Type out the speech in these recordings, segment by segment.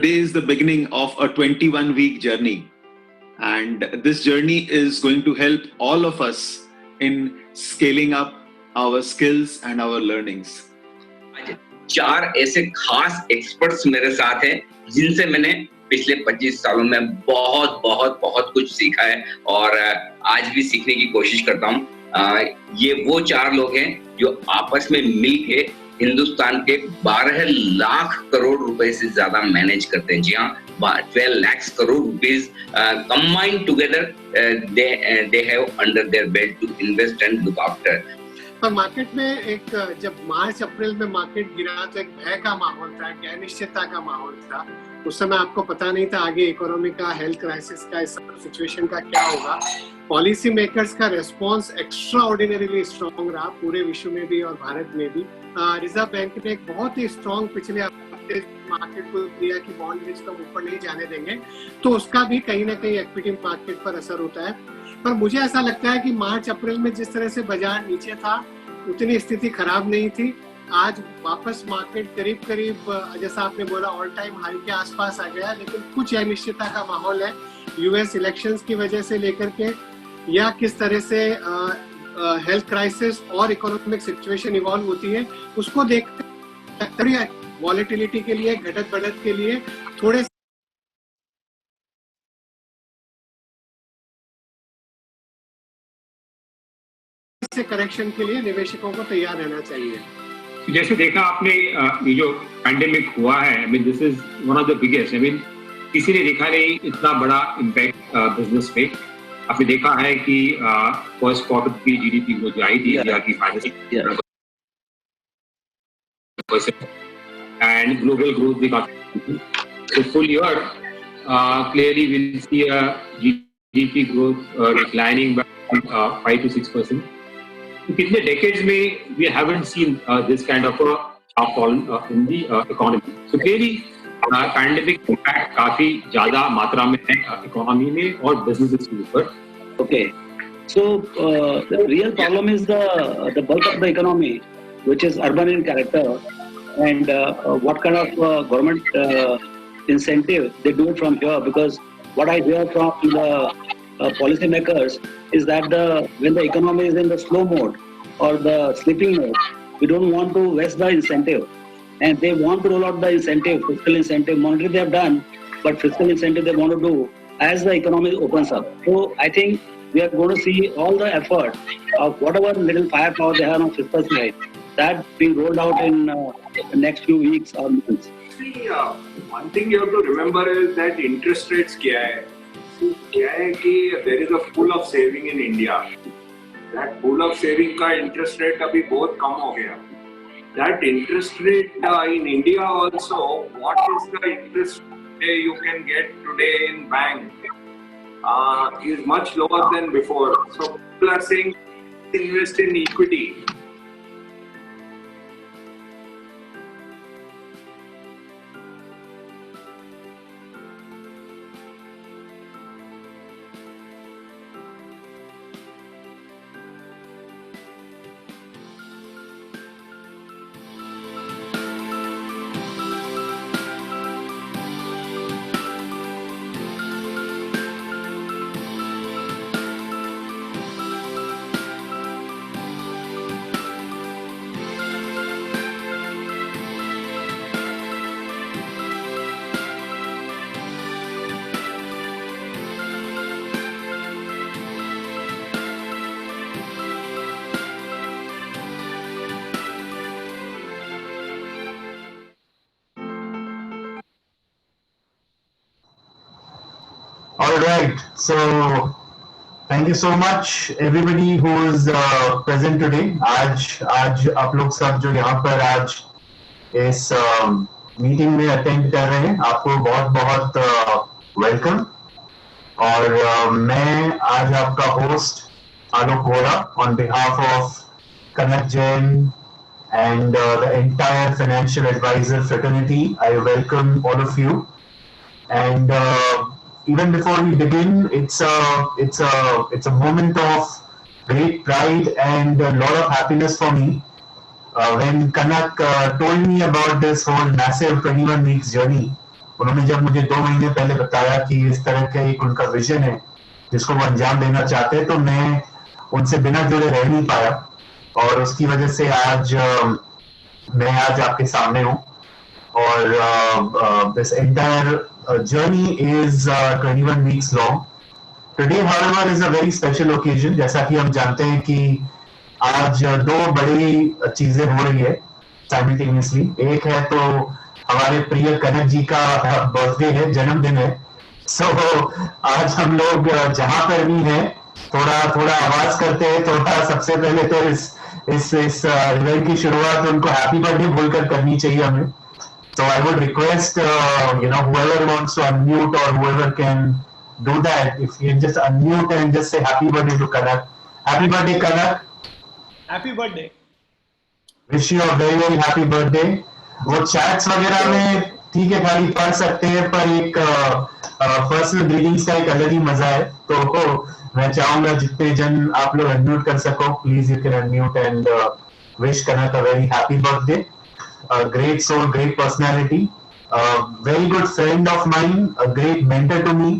Today is the beginning of a 21-week journey. And this journey is going to help all of us in scaling up our skills and our learnings. आज 4 ऐसे खास experts मेरे साथ हैं जिनसे मैंने पिछले 25 सालों में बहुत कुछ सीखा है और आज भी सीखने की कोशिश करता हूँ। ये वो 4 लोग हैं जो आपस में मिलके हिंदुस्तान के 12 लाख करोड़ रुपए से ज्यादा मैनेज करते हैं। जी हाँ, 12 lakhs crore rupees combined together they have under their belt to invest and look after. पर मार्केट में एक जब मार्च अप्रैल में मार्केट गिरा तो एक भय का माहौल था, एक अनिश्चितता का माहौल था। उस समय आपको पता नहीं था आगे इकोनॉमी का, हेल्थ क्राइसिस का, इस सिचुएशन का क्या होगा। पॉलिसी मेकर्स का रेस्पॉन्स एक्स्ट्रा ऑर्डिनरीली स्ट्रॉन्ग रहा पूरे विश्व में भी और भारत में भी। रिजर्व बैंक ने एक बहुत ही स्ट्रॉन्ग पिछले हफ्ते मार्केट को दिया कि बॉन्ड रेट्स को ऊपर नहीं जाने देंगे, तो उसका भी कहीं ना कहीं इक्विटी मार्केट पर असर होता है। पर मुझे ऐसा लगता है कि मार्च अप्रैल में जिस तरह से बाजार नीचे था उतनी स्थिति खराब नहीं थी। आज वापस मार्केट करीब जैसा आपने बोला ऑल टाइम हाई के आसपास आ गया, लेकिन कुछ अनिश्चितता का माहौल है यूएस इलेक्शंस की वजह से लेकर के, या किस तरह से हेल्थ क्राइसिस और इकोनॉमिक सिचुएशन इवॉल्व होती है उसको देखकर वॉलेटिलिटी के लिए, घटत बढ़त के लिए थोड़े से करेक्शन के लिए निवेशकों को तैयार रहना चाहिए। जैसे देखा आपने ये जो पैंडेमिक हुआ है, I mean this is one of the biggest, I mean किसी ने देखा नहीं इतना बड़ा इम्पैक्ट बिजनेस पे। आपने देखा है कि फर्स्ट क्वार्टर की जीडीपी जो आई थी इंडिया की एंड ग्लोबल ग्रोथ भी काफी, तो full year clearly will see a GDP growth declining by 5 to 6%. कितने decades में we haven't seen this kind of a upfall in the economy. So clearly pandemic impact काफी ज़्यादा मात्रा में है economy में और businesses के ऊपर. Okay, so the real problem is the bulk of the economy, which is urban in character, and what kind of government incentive they do it from here. Because what I hear from the policy makers is that when the economy is in the slow mode or the sleeping mode, we don't want to waste the incentive, and they want to roll out the incentive, fiscal incentive. Monetary they have done, but fiscal incentive they want to do as the economy opens up. So I think we are going to see all the effort of whatever little firepower they have on fiscal side, that being rolled out in the next few weeks or months. See, one thing you have to remember is that interest rates क्या है कि there is a pool of saving in India. That pool of saving का interest rate अभी बहुत कम हो गया. That interest rate in India also, what is the interest rate you can get today in bank is much lower than before. So people are saying invest in equity. All right, so thank you so much everybody who is present today. आज आप लोग सब जो यहाँ पर आज इस meeting में अटेंड कर रहे हैं, आपको बहुत वेलकम। और मैं आज आपका host Alok Vora on behalf of Kanak Jain and the entire financial advisor fraternity, I welcome all of you. And even before we begin, it's a moment of great pride and a lot of happiness for me when Kanak told me about this whole massive 21 weeks journey. उन्होंने जब मुझे 2 महीने पहले बताया कि इस तरह का एक उनका विजन है जिसको वो अंजाम देना चाहते हैं, तो मैं उनसे बिना जुड़े रह नहीं पाया, और उसकी वजह से आज मैं आज आपके सामने हूँ. और this entire journey is 21 weeks long. Today, however, is a very special occasion. जैसा कि हम जानते हैं कि आज दो बड़ी चीजें हो रही है साइमल्टेनियसली. एक है तो हमारे प्रिय कनक जी का बर्थडे है, जन्मदिन है. सो आज हम लोग जहां पर भी हैं थोड़ा थोड़ा आवाज करते हैं. थोड़ा सबसे पहले तो इस इवेंट की शुरुआत उनको हैप्पी बर्थडे बोलकर करनी चाहिए हमें. So I would request, whoever wants to unmute or whoever can do that, if you just unmute and just say happy birthday to Kanak. Happy birthday, Kanak. Happy birthday. Wish you a very very happy birthday. वो chats वगैरह में ठीक है खाली पढ़ सकते हैं, पर एक पर्सनल ग्रीटिंग्स का एक अलग ही मजा है. तो मैं चाहूंगा जितने जन आप लोग अनम्यूट कर सको, please you can unmute and wish Kanak a very happy birthday. A great soul, great personality, a very good friend of mine, a great mentor to me.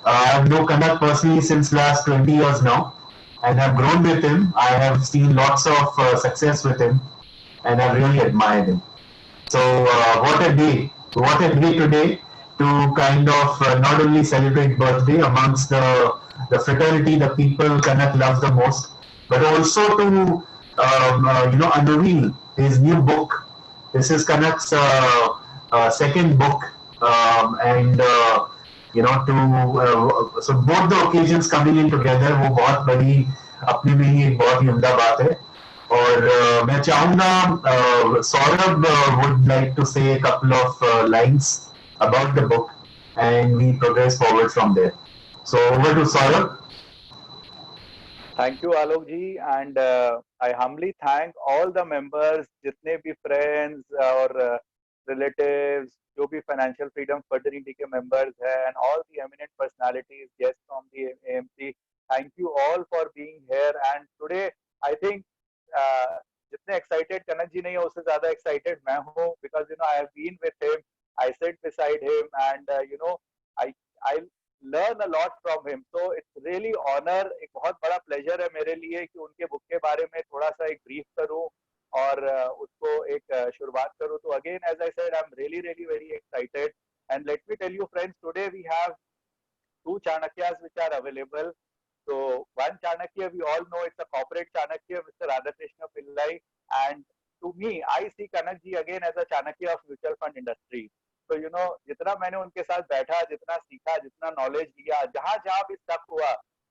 I know Kanak personally since last 20 years now, and I've grown with him. I have seen lots of success with him, and I've really admired him. So what a day today to kind of not only celebrate birthday amongst the fraternity, the people Kanak loves the most, but also to unveil his new book. This is Kanak's second book, and so both the occasions coming in together, वो बहुत बड़ी अपने में ही एक बहुत ही उम्दा बात है. और मैं चाहूँगा Saurabh would like to say a couple of lines about the book, and we progress forward from there. So over to Saurabh. Thank you, Alok ji, and I humbly thank all the members, जितने भी friends और relatives, जो भी financial freedom fraternity के members हैं, and all the eminent personalities, guests from the AMC. Thank you all for being here. And today, I think जितने excited कनक जी नहीं है, उससे ज़्यादा excited मैं हूँ, because I have been with him, I sit beside him, and I learn a lot from him. So it's really honor, एक बहुत बड़ा pleasure है मेरे लिए कि उनके बुक के बारे में थोड़ा सा एक brief करूं और उसको एक शुरुआत करूं. तो again, as I said, I'm really very excited. And let me tell you, friends, today we have 2 Chanakyas which are available. So one Chanakya, we all know it's a corporate Chanakya, Mr. Radhakrishna Pillai. And to me, I see Kanak ji again as a Chanakya of mutual fund industry. तो जितना मैंने उनके साथ बैठा, जितना सीखा, जितना knowledge लिया, जहां जहां भी स्टक हुआ,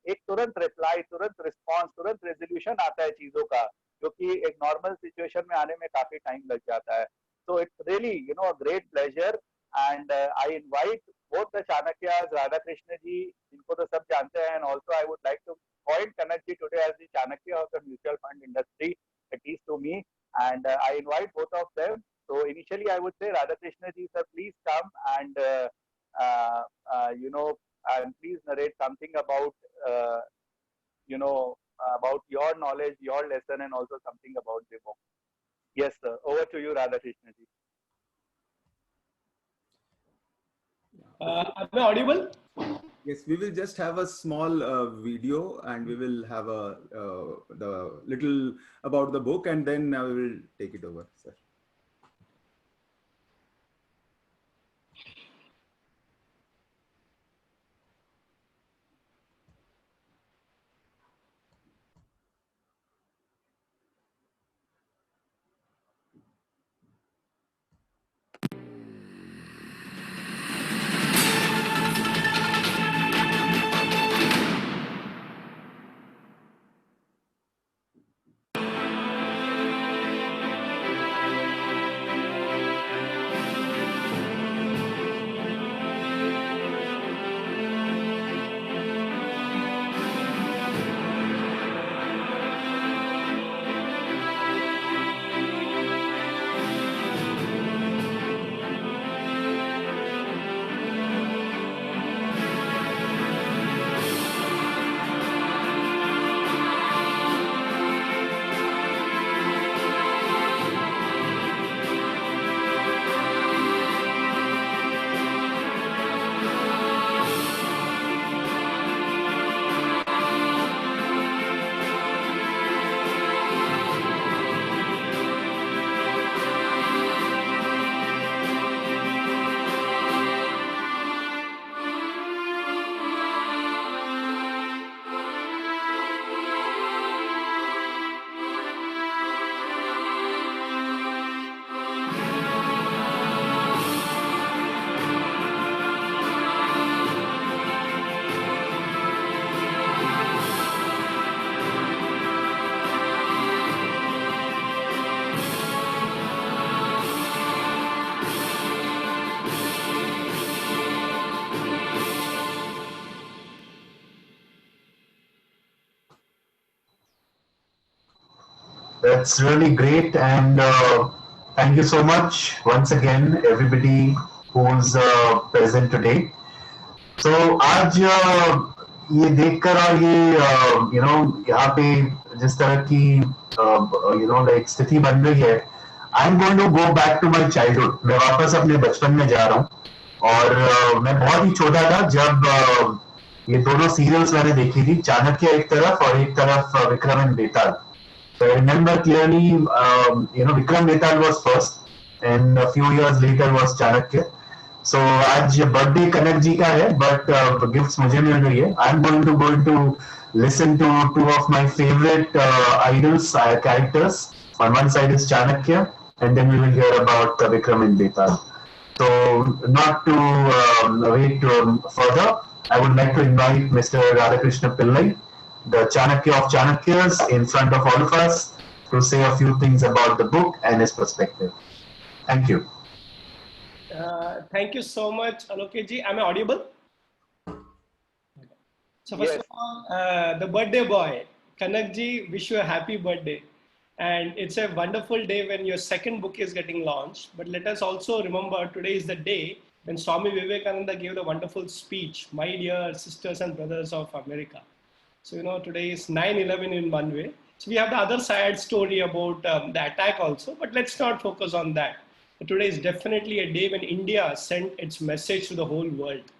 एक तुरंत रिप्लाई, तुरंत रिस्पॉन्स, तुरंत रेजोल्यूशन आता है चीजों का, जो कि एक नॉर्मल सिचुएशन में आने में काफी टाइम लग जाता है. So it's really a great pleasure, and I invite both the Chanakyas, Radhakrishna ji, जिनको तो सब जानते हैं, and also I would like to appoint Kanak ji today as the Chanakya of the mutual fund industry, at least to me, and I invite both of them. So initially, I would say, Radhakrishna ji, sir, please come and and please narrate something about about your knowledge, your lesson, and also something about the book. Yes, sir. Over to you, Radhakrishna ji. Am I audible? Yes, we will just have a small video, and we will have the little about the book, and then we will take it over, sir. That's really great, and thank you so much once again, everybody who's present today. So आज ये देखकर और ये यहाँ पे जिस तरह की लाइक स्थिति बन रही है, I am going to go back to my childhood. मैं वापस अपने बचपन में जा रहा हूँ. और मैं बहुत ही छोटा था जब ये दोनों सीरियल्स मैंने देखी थी, चाणक्य एक तरफ और एक तरफ Vikram and Betal. So I remember clearly, Vikram Betal was first, and a few years later was Chanakya. So आज बर्थडे कनक जी का है, but गिफ्ट्स मुझे मिल रही है. I'm going to listen to two of my favorite idols, characters. On one side is Chanakya, and then we will hear about Vikram and Betal. So not to wait further, I would like to invite Mr. Radhakrishna Pillai, the Chanakya of Chanakyas, in front of all of us to say a few things about the book and his perspective. Thank you. Thank you so much, Alokesh ji. Am I audible? So first Yes. of all, the birthday boy, Kanak ji, wish you a happy birthday. And it's a wonderful day when your second book is getting launched. But let us also remember today is the day when Swami Vivekananda gave the wonderful speech, my dear sisters and brothers of America. So, today is 9/11 in one way. So we have the other sad story about the attack also, but let's not focus on that. Today is definitely a day when India sent its message to the whole world.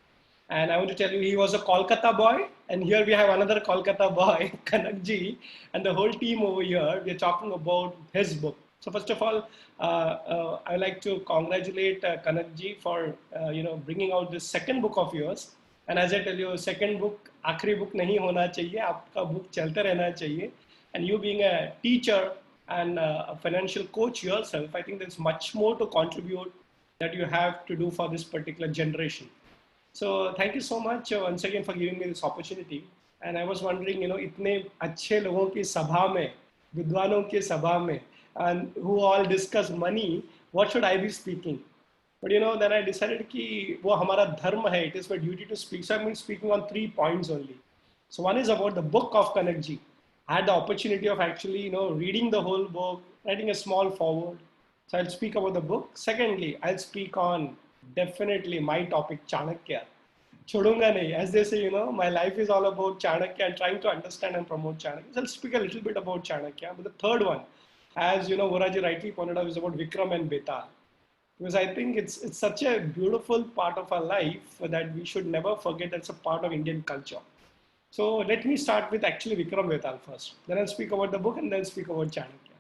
And I want to tell you, he was a Kolkata boy, and here we have another Kolkata boy, Kanak ji, and the whole team over here. We are talking about his book. So first of all, I would like to congratulate Kanak ji for bringing out this second book of yours. And as I tell you, second book, आखिरी book नहीं होना चाहिए, आपका book चलते रहना चाहिए. And you being a teacher and a financial coach yourself, I think there's much more to contribute that you have to do for this particular generation. So thank you so much once again for giving me this opportunity. And I was wondering, इतने अच्छे लोगों की सभा में, विद्वानों की सभा में, and who all discuss money, what should I be speaking? But then I decided कि वो हमारा धर्म है, it is my duty to speak. So I'm speaking on 3 points only. So one is about the book of Kanak ji. I had the opportunity of actually, reading the whole book, writing a small foreword. So I'll speak about the book. Secondly, I'll speak on definitely my topic, Chanakya. Chodunga nahi. As they say, my life is all about Chanakya and trying to understand and promote Chanakya. So I'll speak a little bit about Chanakya. But the third one, as Voraji rightly pointed out, is about Vikram and Betal. Because I think it's such a beautiful part of our life that we should never forget that it's a part of Indian culture. So let me start with actually Vikram Betal first. Then I'll speak about the book and then speak about Chanakya.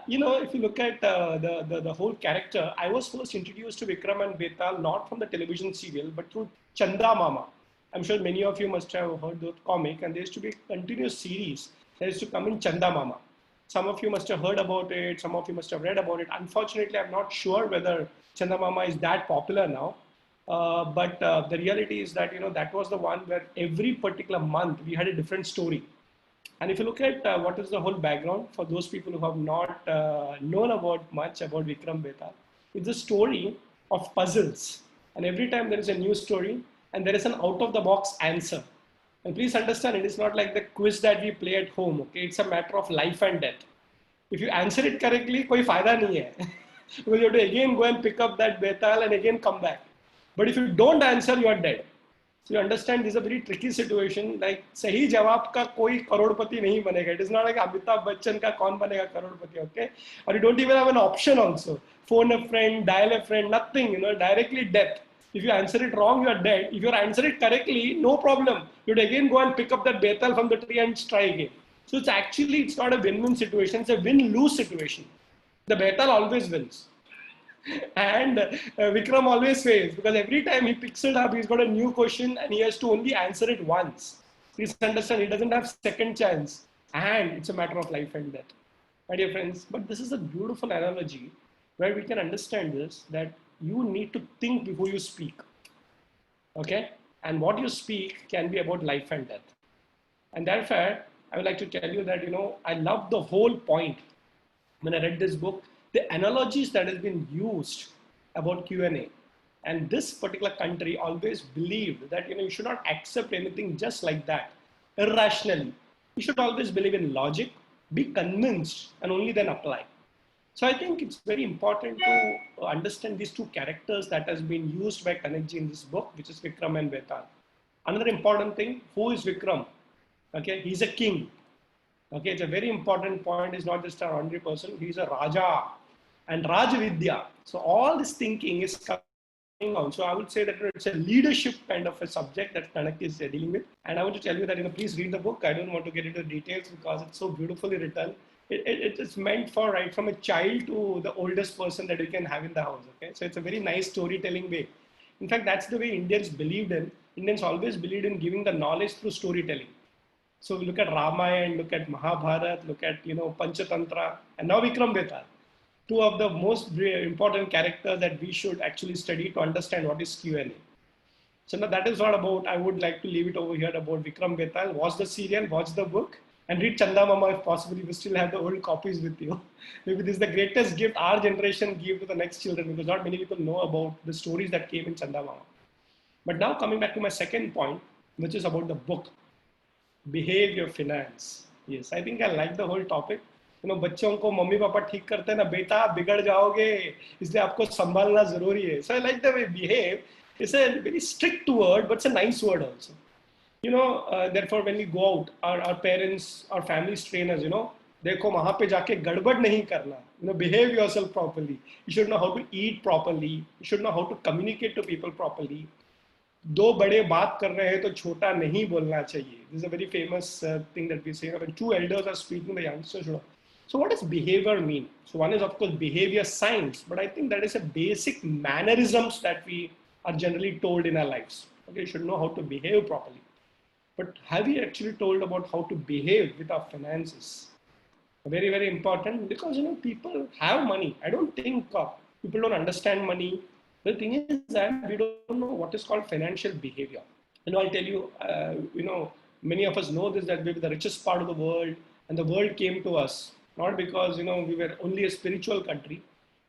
If you look at the whole character, I was first introduced to Vikram and Betal not from the television serial, but through Chanda Mama. I'm sure many of you must have heard the comic, and there used to be a continuous series that used to come in Chanda Mama. Some of you must have heard about it, some of you must have read about it. Unfortunately, I'm not sure whether Chanda Mama is that popular now. But the reality is that, that was the one where every particular month we had a different story. And if you look at what is the whole background for those people who have not known about much about Vikram Betal, it's a story of puzzles. And every time there is a new story and there is an out-of-the-box answer. And please understand, it is not like the quiz that we play at home. Okay, it's a matter of life and death. If you answer it correctly, कोई फायदा नहीं है. Because you have to again go and pick up that Betal and again come back. But if you don't answer, you are dead. So you understand, this is a very tricky situation. Like सही जवाब का कोई करोड़पति नहीं बनेगा. It is not like Amitabh Bachchan का कौन बनेगा करोड़पति, okay? Or you don't even have an option also. Phone a friend, dial a friend, nothing. Directly death. If you answer it wrong, you are dead. If you answer it correctly, no problem. You'd again go and pick up that Betal from the tree and try again. So it's not a win-win situation. It's a win-lose situation. The Betal always wins. And Vikram always fails because every time he picks it up, he's got a new question and he has to only answer it once. Please understand, he doesn't have second chance. And it's a matter of life and death. My dear friends, but this is a beautiful analogy where we can understand this, that you need to think before you speak. Okay? And what you speak can be about life and death. And therefore, I would like to tell you that, I love the whole point. When I read this book, the analogies that has been used about Q&A. And this particular country always believed that, you should not accept anything just like that, irrationally. You should always believe in logic. be convinced, and only then apply. So I think it's very important to understand these two characters that has been used by Kanakji in this book, which is Vikram and Betal. Another important thing, who is Vikram? Okay, he's a king. Okay, it's a very important point. He's not just an ordinary person, he's a Raja and Rajvidya. So all this thinking is coming on. So I would say that it's a leadership kind of a subject that Kanakji is dealing with. And I want to tell you that, please read the book. I don't want to get into details because it's so beautifully written. It's meant for right from a child to the oldest person that you can have in the house. Okay, so it's a very nice storytelling way. In fact, that's the way Indians believed in. Indians always believed in giving the knowledge through storytelling. So we look at Ramayana, look at Mahabharata, look at Panchatantra, and now Vikram Betal. Two of the most important characters that we should actually study to understand what is Q&A. So now that is what about. I would like to leave it over here about Vikram Betal. Watch the serial, watch the book, and read Chanda Mama if possible. You still have the old copies with you. Maybe this is the greatest gift our generation give to the next children, because not many people know about the stories that came in Chanda Mama. But now coming back to my second point, which is about the book, behave your finance. Yes, I think I like the whole topic. बच्चों को mummy papa ठीक करते हैं ना, बेटा बिगड़ जाओगे इसलिए आपको संभालना जरूरी है. So I like the way behave. It's a very strict word, but it's a nice word also. Therefore when we go out, our parents, our families train us, देखो वहां पे जाके गड़बड़ नहीं करना. Behave yourself properly. You should know how to eat properly. You should know how to communicate to people properly. दो बड़े बात कर रहे हैं तो छोटा नहीं बोलना चाहिए. This is a very famous thing that we say. When two elders are speaking, the youngsters should know. So what does behavior mean? So one is of course behavior science, but I think that is a basic mannerisms that we are generally told in our lives. Okay, you should know how to behave properly. But have we actually told about how to behave with our finances? Very, very important, because people have money. I don't think people don't understand money. The thing is that we don't know what is called financial behavior. I'll tell you, many of us know this, that we were the richest part of the world, and the world came to us not because we were only a spiritual country.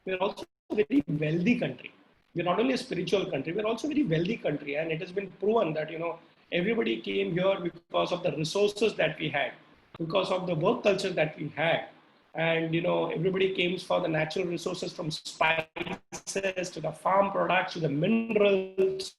We are also a very wealthy country. We're not only a spiritual country, we're also a very wealthy country, and it has been proven that everybody came here because of the resources that we had, because of the work culture that we had. And everybody came for the natural resources, from spices to the farm products to the minerals.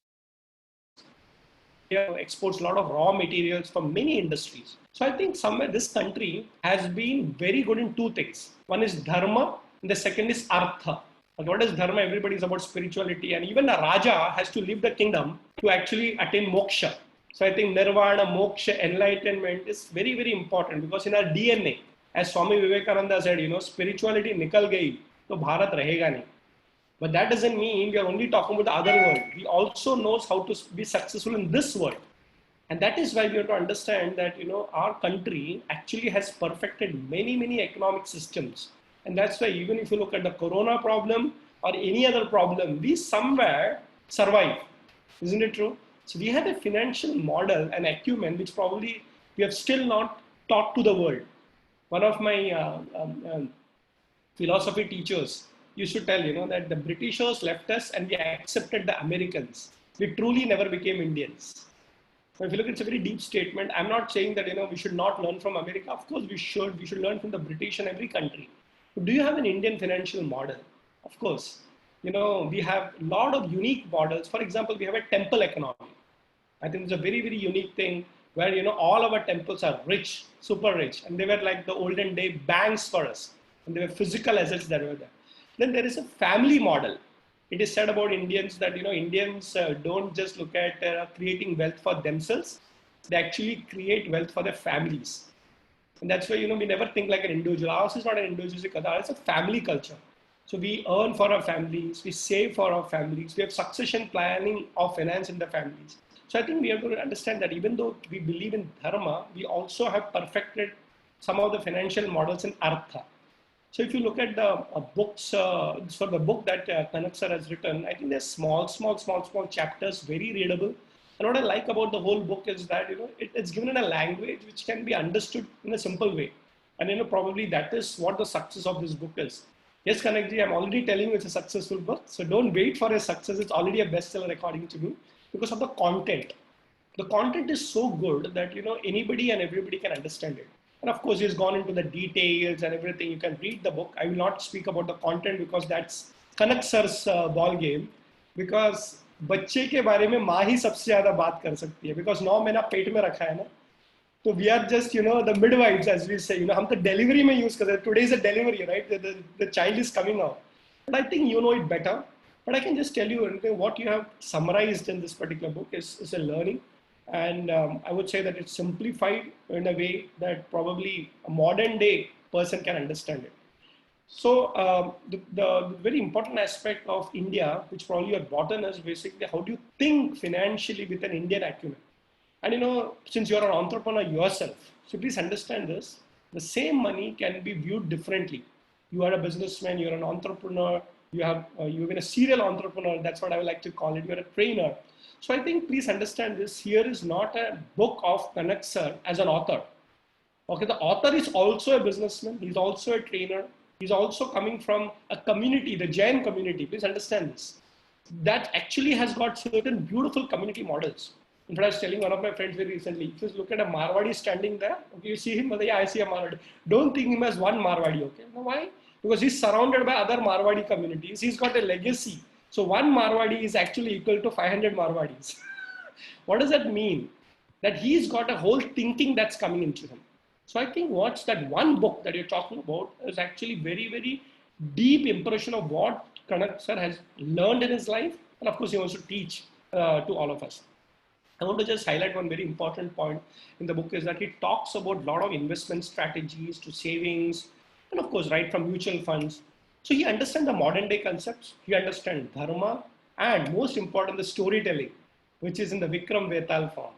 Exports a lot of raw materials from many industries. So I think somewhere this country has been very good in two things. One is dharma, and the second is artha. And what is dharma? Everybody is about spirituality, and even a Raja has to leave the kingdom to actually attain moksha. So I think nirvana, moksha, enlightenment is very, very important, because in our DNA, as Swami Vivekananda said, spirituality nikal gayi, to Bharat rahega nahi. But that doesn't mean we are only talking about the other world. We also know how to be successful in this world. And that is why we have to understand that, our country actually has perfected many, many economic systems. And that's why even if you look at the corona problem or any other problem, we somewhere survive. Isn't it true? So we have a financial model and acumen which probably we have still not taught to the world. One of my philosophy teachers used to tell, that the Britishers left us and we accepted the Americans. We truly never became Indians. So if you look, it's a very deep statement. I'm not saying that, we should not learn from America. Of course we should. We should learn from the British and every country. But do you have an Indian financial model? Of course. We have a lot of unique models. For example, we have a temple economy. I think it's a very, very unique thing where, all our temples are rich, super rich. And they were like the olden day banks for us. And they were physical assets that were there. Then there is a family model. It is said about Indians that, Indians don't just look at creating wealth for themselves. They actually create wealth for their families. And that's why, we never think like an individual. Ours is not an individualistic culture, it's a family culture. So we earn for our families, we save for our families, we have succession planning of finance in the families. So I think we have to understand that even though we believe in dharma, we also have perfected some of the financial models in artha. So if you look at the books, for the book that Kanak sir has written, I think there's small chapters, very readable. And what I like about the whole book is that, it's given in a language which can be understood in a simple way. And, probably that is what the success of this book is. Yes, Kanakji, I'm already telling you it's a successful book. So don't wait for a success. It's already a bestseller according to me, because of the content. The content is so good that, anybody and everybody can understand it. And of course, he's gone into the details and everything. You can read the book. I will not speak about the content because that's Kanak sir's ball game. Because बच्चे के बारे में माँ ही सबसे ज़्यादा बात कर सकती है. Because 9 महीना पेट में रखा है ना. So we are just, the midwives, as we say. हम तो delivery में use करते हैं. Today is a delivery, right? The child is coming out. But I think you know it better. But I can just tell you what you have summarized in this particular book is a learning. And I would say that it's simplified in a way that probably a modern day person can understand it. So the very important aspect of India, which probably you have brought in, is basically how do you think financially with an Indian acumen? And since you're an entrepreneur yourself, so please understand this, the same money can be viewed differently. You are a businessman, you're an entrepreneur, you've been a serial entrepreneur, that's what I would like to call it, you're a trainer. So I think please understand this, here is not a book of Kanak sir as an author. Okay, the author is also a businessman, he's also a trainer, he's also coming from a community, the Jain community, please understand this. That actually has got certain beautiful community models. In fact, I was telling one of my friends very recently, just look at a Marwadi standing there, okay, you see him, yeah, I see a Marwadi. Don't think him as one Marwadi, okay? Now, why? Because he's surrounded by other Marwadi communities, he's got a legacy. So one Marwadi is actually equal to 500 Marwadis. What does that mean? That he's got a whole thinking that's coming into him. So I think what's that one book that you're talking about is actually very, very deep impression of what Kanak sir has learned in his life. And of course, he wants to teach to all of us. I want to just highlight one very important point in the book is that he talks about a lot of investment strategies to savings, and of course, right from mutual funds. So he understands the modern day concepts, he understands dharma, and most important, the storytelling, which is in the Vikram Vetal form.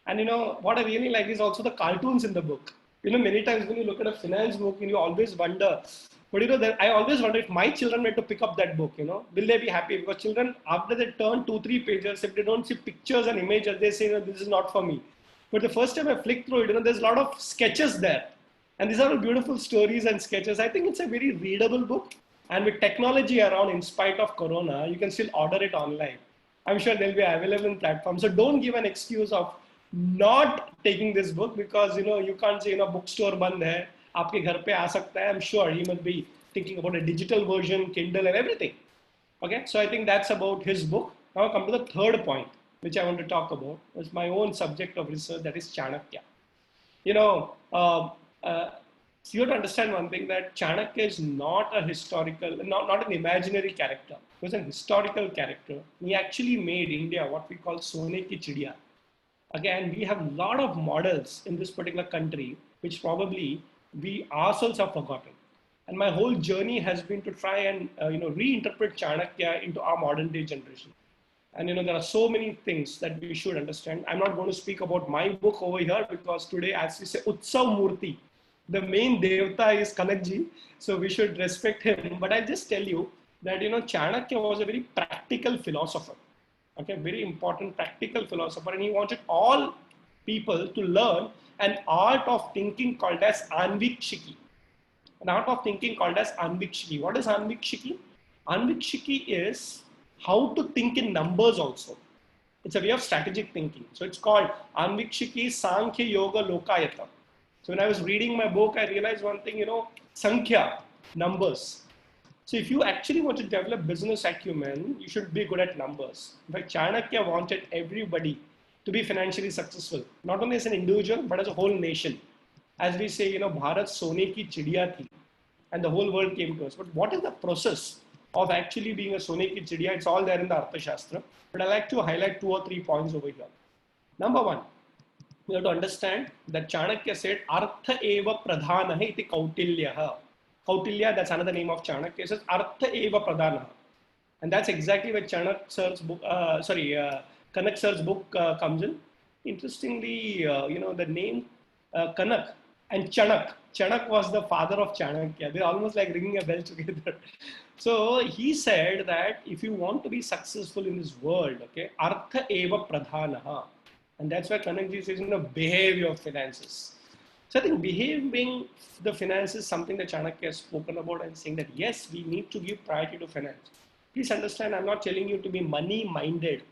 And what I really like is also the cartoons in the book. Many times when you look at a finance book, you always wonder, but I always wonder if my children were to pick up that book, will they be happy? Because children, after they turn 2-3 pages, if they don't see pictures and images, they say, this is not for me. But the first time I flick through it, there's a lot of sketches there. And these are all beautiful stories and sketches. I think it's a very readable book. And with technology around, in spite of Corona, you can still order it online. I'm sure they'll be available in platforms. So don't give an excuse of not taking this book because, you can't say, bookstore band hai, aapke ghar pe aa sakta hai. I'm sure he must be thinking about a digital version, Kindle and everything. Okay, so I think that's about his book. Now I come to the third point, which I want to talk about. It's my own subject of research, that is Chanakya. So you have to understand one thing, that Chanakya is not a historical, not an imaginary character. He was an historical character. He actually made India what we call Sone ki Chidiya. Again, we have a lot of models in this particular country, which probably we ourselves have forgotten. And my whole journey has been to try and reinterpret Chanakya into our modern day generation. And there are so many things that we should understand. I'm not going to speak about my book over here because today, as we say, Utsav Murti, the main devta is Kanakji, so we should respect him. But I'll just tell you that Chanakya was a very practical philosopher. Okay, very important practical philosopher, and he wanted all people to learn an art of thinking called as Anvikshiki. An art of thinking called as Anvikshiki. What is Anvikshiki? Anvikshiki is how to think in numbers also. It's a way of strategic thinking. So it's called Anvikshiki Sankhya Yoga Lokayata. So when I was reading my book, I realized one thing, Sankhya, numbers. So if you actually want to develop business acumen, you should be good at numbers. In fact, Chanakya wanted everybody to be financially successful, not only as an individual, but as a whole nation. As we say, Bharat Sone ki Chidiya thi, and the whole world came to us. But what is the process of actually being a Sone ki Chidiya? It's all there in the Arthashastra. But I like to highlight 2 or 3 points over here. Number one, you have to understand that Chanakya said, Artha eva pradhana iti Kautilyaha. Kautilya, that's another name of Chanakya. It says, Artha eva pradhana. And that's exactly where Kanak sir's book comes in. Interestingly, the name Kanak and Chanak. Chanak was the father of Chanakya. They're almost like ringing a bell together. So he said that if you want to be successful in this world, okay, Artha eva pradhanaha. And that's why Kanakji says, behave your finances. So I think behaving the finance is something that Chanakya has spoken about and saying that yes, we need to give priority to finance. Please understand, I'm not telling you to be money-minded.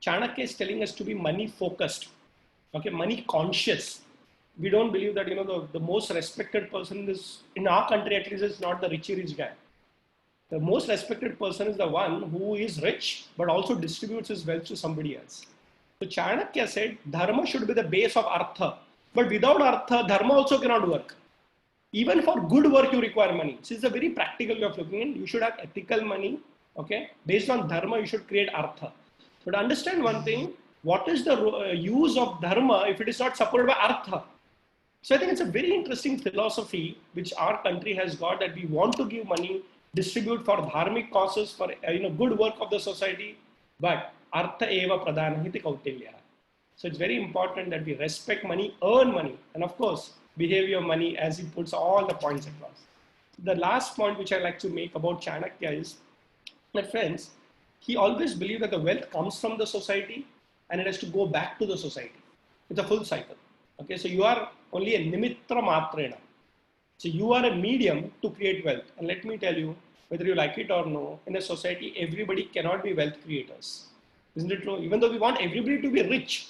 Chanakya is telling us to be money-focused, okay, money-conscious. we don't believe that, the most respected person is, in our country at least, is not the rich guy. The most respected person is the one who is rich, but also distributes his wealth to somebody else. So Chanakya said, dharma should be the base of artha. But without artha, dharma also cannot work. Even for good work, you require money. This is a very practical way of looking at it. You should have ethical money. Okay. Based on dharma, you should create artha. But understand one thing, what is the use of dharma if it is not supported by artha? So I think it's a very interesting philosophy which our country has got, that we want to give money, distribute for dharmic causes, for good work of the society, but artha eva pradhanah iti kautilya. So it's very important that we respect money, earn money, and of course, behavior money, as he puts all the points across. The last point which I like to make about Chanakya is that, friends, he always believed that the wealth comes from the society and it has to go back to the society. It's a full cycle. Okay, so you are only a nimitra matrena. So you are a medium to create wealth. And let me tell you, whether you like it or no, in a society, everybody cannot be wealth creators. Isn't it true? Even though we want everybody to be rich,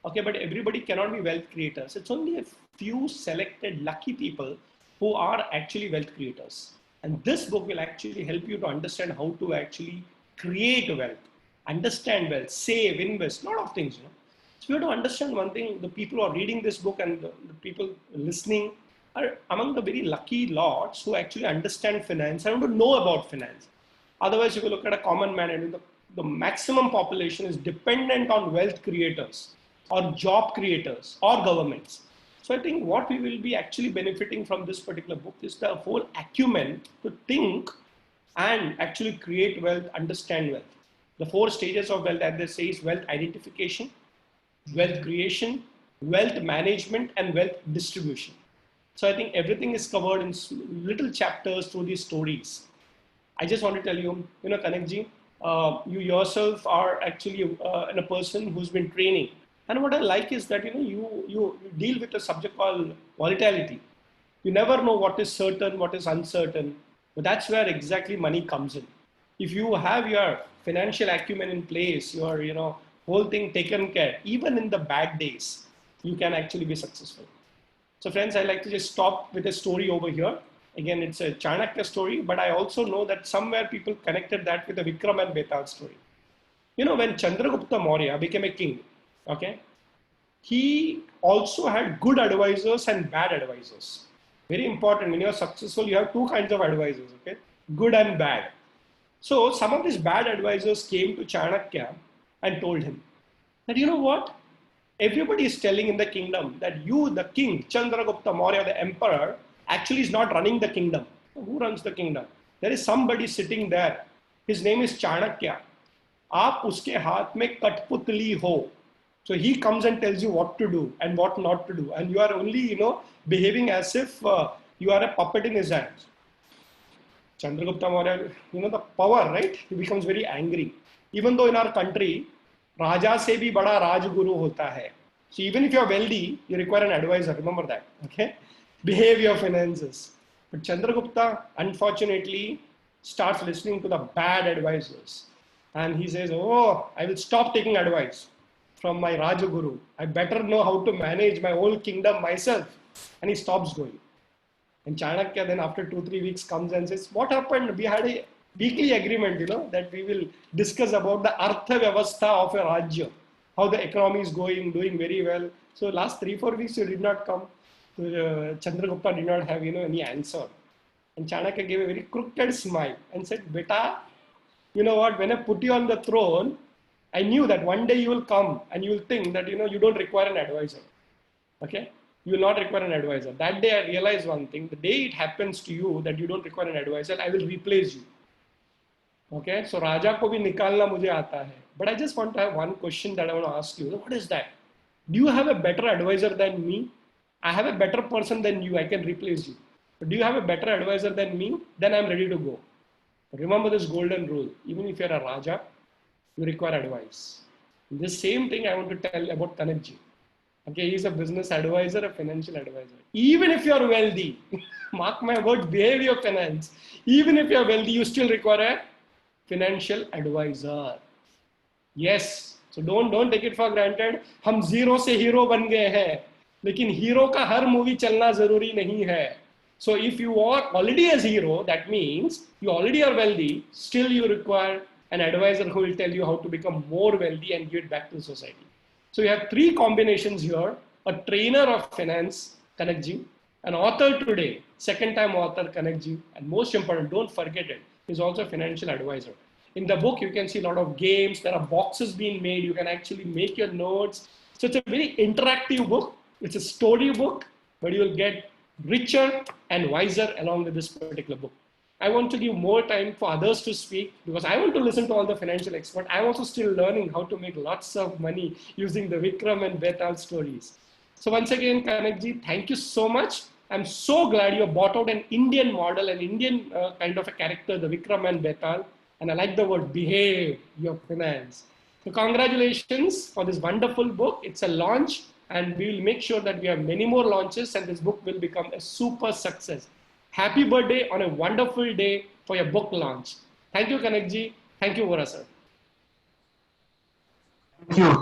okay, but everybody cannot be wealth creators. It's only a few selected lucky people who are actually wealth creators. And this book will actually help you to understand how to actually create wealth, understand wealth, save, invest, a lot of things. So you have to understand one thing, the people who are reading this book and the people listening are among the very lucky lots who actually understand finance and want to know about finance. Otherwise, if you look at a common man, and the maximum population is dependent on wealth creators or job creators or governments. So I think what we will be actually benefiting from this particular book is the whole acumen to think and actually create wealth, understand wealth. The 4 stages of wealth, as they say, is wealth identification, wealth creation, wealth management, and wealth distribution. So I think everything is covered in little chapters through these stories. I just want to tell you, Kanakji, you yourself are actually a person who's been training. And what I like is that, you deal with a subject called volatility. You never know what is certain, what is uncertain, but that's where exactly money comes in. If you have your financial acumen in place, your, whole thing taken care, even in the bad days, you can actually be successful. So friends, I like to just stop with a story over here. Again, it's a Chanakya story, but I also know that somewhere people connected that with the Vikram and Betal story. When Chandragupta Maurya became a king, okay, he also had good advisors and bad advisors. Very important. When you're successful, you have 2 kinds of advisors, okay, good and bad. So some of these bad advisors came to Chanakya and told him that, what? Everybody is telling in the kingdom that you, the king, Chandragupta Maurya, the emperor, actually is not running the kingdom. Who runs the kingdom? There is somebody sitting there. His name is Chanakya. Aap uske haath mein Katputli ho. So he comes and tells you what to do and what not to do. And you are only, behaving as if you are a puppet in his hands. Chandragupta Maurya, the power, right? He becomes very angry. Even though in our country, Raja se bhi bada Rajguru hota hai. So even if you are wealthy, you require an advisor. Remember that. Okay? Behave your finances. But Chandragupta, unfortunately, starts listening to the bad advisors. And he says, oh, I will stop taking advice from my Rajguru. I better know how to manage my whole kingdom myself. And he stops going. And Chanakya then after 2-3 weeks comes and says, what happened? We had a weekly agreement, that we will discuss about the Artha Vyavastha of a Rajya, how the economy is going, doing very well. So last 3-4 weeks you did not come. Chandragupta did not have, any answer. And Chanakya gave a very crooked smile and said, Beta, you know what, when I put you on the throne, I knew that one day you will come and you will think that, you don't require an advisor. Okay? You will not require an advisor. That day I realized one thing, the day it happens to you that you don't require an advisor, I will replace you. Okay, so Raja ko bhi nikalna mujhe aata hai. But I just want to have one question that I want to ask you. What is that? Do you have a better advisor than me? I have a better person than you. I can replace you. But do you have a better advisor than me? Then I'm ready to go. Remember this golden rule. Even if you're a Raja, you require advice. The same thing I want to tell about Kanakji. Okay, he's a business advisor, a financial advisor. Even if you're wealthy, mark my word, behave your finance. Even if you're wealthy, you still require a financial advisor. Yes. So don't take it for granted. हम zero से hero बन गए हैं. लेकिन hero का हर movie चलना जरूरी नहीं है. So if you are already a hero, that means you already are wealthy, still you require an advisor who will tell you how to become more wealthy and give it back to society. So you have three combinations here: a trainer of finance, Kanakji; an author today, second time author, Kanakji; and most important, don't forget it, is also a financial advisor. In the book, you can see a lot of games. There are boxes being made. You can actually make your notes. So it's a very interactive book. It's a story book, but you will get richer and wiser along with this particular book. I want to give more time for others to speak because I want to listen to all the financial experts. I'm also still learning how to make lots of money using the Vikram and Betal stories. So once again, Kanakji, thank you so much. I'm so glad you brought out an Indian model, an Indian kind of a character, the Vikram and Betal. And I like the word behave your finance. So congratulations for this wonderful book. It's a launch. And we will make sure that we have many more launches and this book will become a super success. Happy birthday on a wonderful day for your book launch. Thank you, Kanakji. Thank you, Vora sir.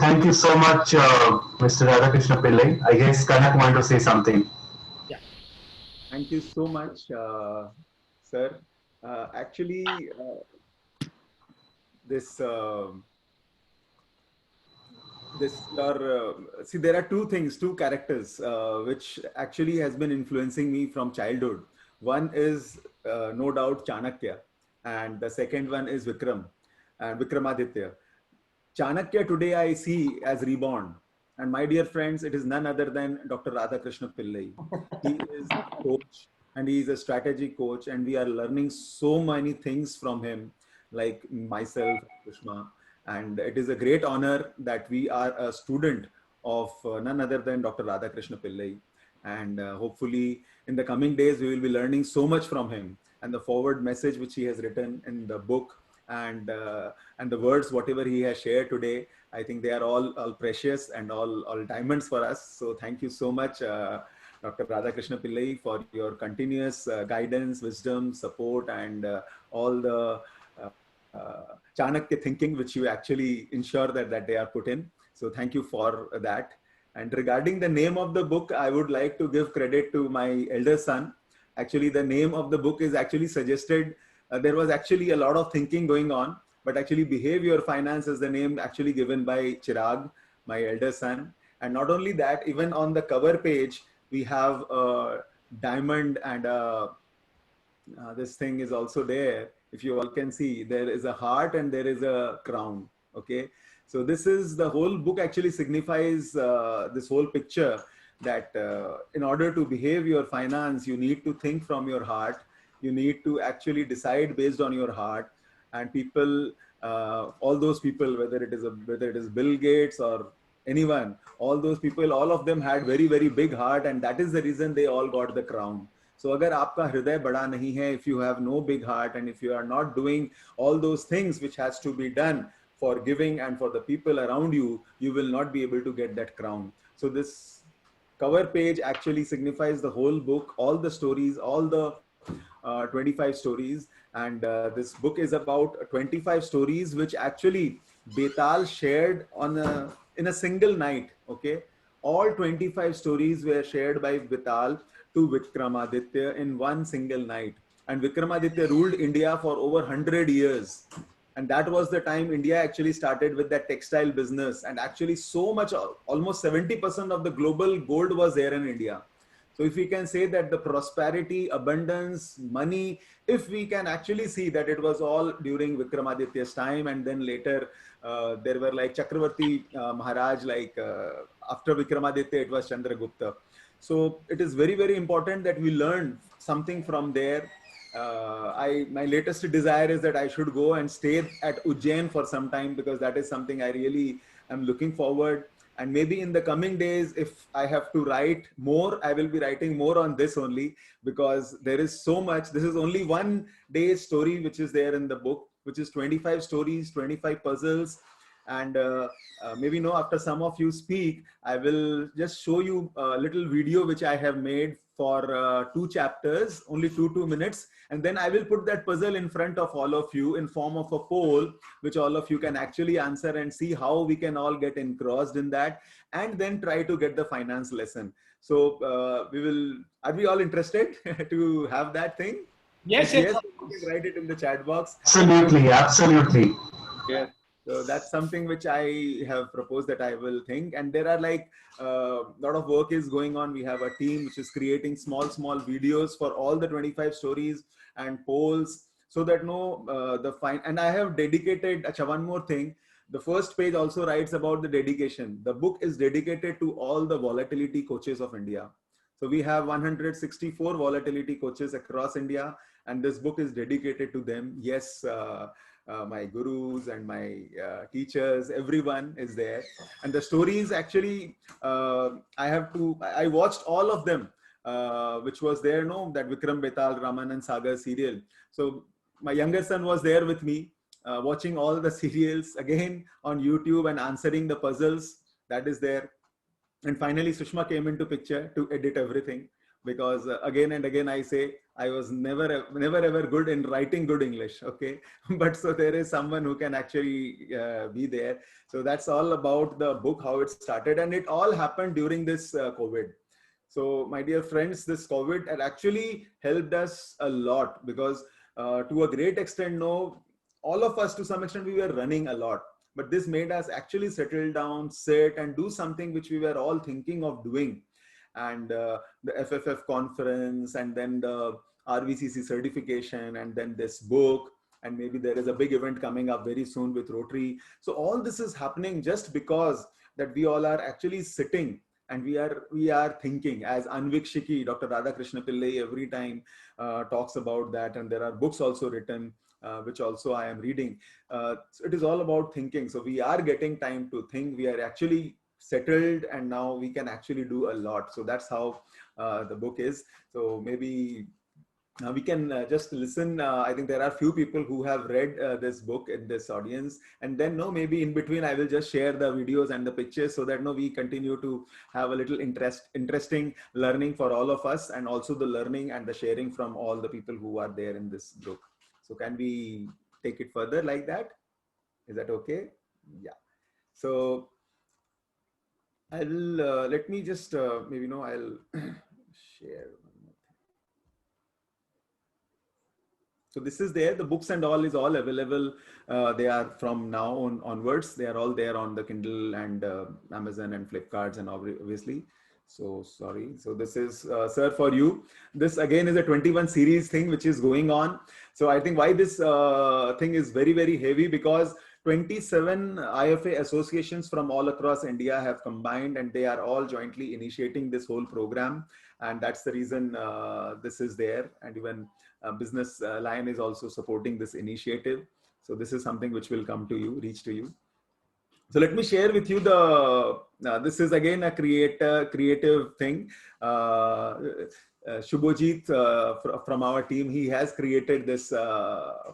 Thank you so much, Mr. Radhakrishna Pillai. I guess Kanak wanted to say something. Yeah. Thank you so much, sir. Actually, see, there are two characters which actually has been influencing me from childhood. One is no doubt Chanakya, and the second one is Vikram and Vikramaditya. Chanakya today I see as reborn, and my dear friends, it is none other than Dr. Radhakrishna Pillai. He is a coach and he is a strategy coach, and we are learning so many things from him, like myself, Krishna. And it is a great honor that we are a student of none other than Dr. Radhakrishna Pillai. And hopefully in the coming days, we will be learning so much from him. And the forward message which he has written in the book and the words, whatever he has shared today, I think they are all precious and all diamonds for us. So thank you so much, Dr. Radhakrishna Pillai, for your continuous guidance, wisdom, support, and all the Chanakya thinking which you actually ensure that they are put in. So thank you for that. And regarding the name of the book, I would like to give credit to my elder son. Actually, the name of the book is actually suggested. There was actually a lot of thinking going on, but actually Behave Your Finance is the name actually given by Chirag, my elder son. And not only that, even on the cover page, we have a diamond and this thing is also there. If you all can see, there is a heart and there is a crown. Okay. So this is the whole book actually signifies this whole picture that in order to behave your finance, you need to think from your heart. You need to actually decide based on your heart. And people, all those people, whether it is Bill Gates or anyone, all those people, all of them had very, very big heart, and that is the reason they all got the crown. So agar aapka hriday bada nahi hai, if you have no big heart and if you are not doing all those things which has to be done for giving and for the people around you, you will not be able to get that crown. So this cover page actually signifies the whole book, all the stories, all the 25 stories. And this book is about 25 stories which actually Betal shared in a single night. Okay. All 25 stories were shared by Betal to Vikramaditya in one single night. And Vikramaditya ruled India for over 100 years. And that was the time India actually started with that textile business. And actually so much, almost 70% of the global gold was there in India. So if we can say that the prosperity, abundance, money, if we can actually see that it was all during Vikramaditya's time, and then later there were like Chakravarti Maharaj, like after Vikramaditya, it was Chandragupta. So it is very, very important that we learn something from there. My latest desire is that I should go and stay at Ujjain for some time, because that is something I really am looking forward. And maybe in the coming days, if I have to write more, I will be writing more on this only, because there is so much. This is only one day's story which is there in the book, which is 25 stories, 25 puzzles. And maybe after some of you speak, I will just show you a little video which I have made for 2 chapters, only 2 minutes. And then I will put that puzzle in front of all of you in form of a poll, which all of you can actually answer and see how we can all get engrossed in that, and then try to get the finance lesson. So are we all interested to have that thing? Yes, Yes, you can write it in the chat box. Absolutely, absolutely. Yeah. So that's something which I have proposed that I will think. And there are like a lot of work is going on. We have a team which is creating small videos for all the 25 stories and polls, so that and I have dedicated, one more thing. The first page also writes about the dedication. The book is dedicated to all the volatility coaches of India. So we have 164 volatility coaches across India, and this book is dedicated to them. Yes, my gurus and my teachers, everyone is there. And the stories actually, I watched all of them, which was there, that Vikram Betal, Ramanand Sagar serial. So my younger son was there with me, watching all the serials again on YouTube and answering the puzzles that is there. And finally, Sushma came into picture to edit everything, because again and again I say I was never ever good in writing good English. Okay, but so there is someone who can actually be there. So that's all about the book, how it started, and it all happened during this COVID. So my dear friends, this COVID had actually helped us a lot, because to a great extent, all of us to some extent we were running a lot. But this made us actually settle down, sit and do something which we were all thinking of doing. And the FFF conference, and then the RVCC certification, and then this book, and maybe there is a big event coming up very soon with Rotary. So all this is happening just because that we all are actually sitting and we are thinking. As Anvik Shiki, Dr. Radhakrishna Pillai every time talks about that, and there are books also written, which also I am reading. So it is all about thinking. So we are getting time to think. We are actually settled, and now we can actually do a lot. So that's how the book is. So maybe we can just listen. I think there are few people who have read this book in this audience, and then maybe in between I will just share the videos and the pictures, so that we continue to have a little interesting learning for all of us, and also the learning and the sharing from all the people who are there in this book. So can we take it further like that? Is that okay? Yeah. So I will, let me just, maybe, I'll share. So this is there, the books and all is all available. They are from now onwards. They are all there on the Kindle and Amazon and Flipkarts, and obviously. So sorry. So this is, sir, for you. This again is a 21 series thing which is going on. So I think why this thing is very, very heavy, because 27 IFA associations from all across India have combined, and they are all jointly initiating this whole program. And that's the reason this is there. And even Business Line is also supporting this initiative. So this is something which will come to you, reach to you. So let me share with you this is again a creative thing. Shubhojit from our team, he has created this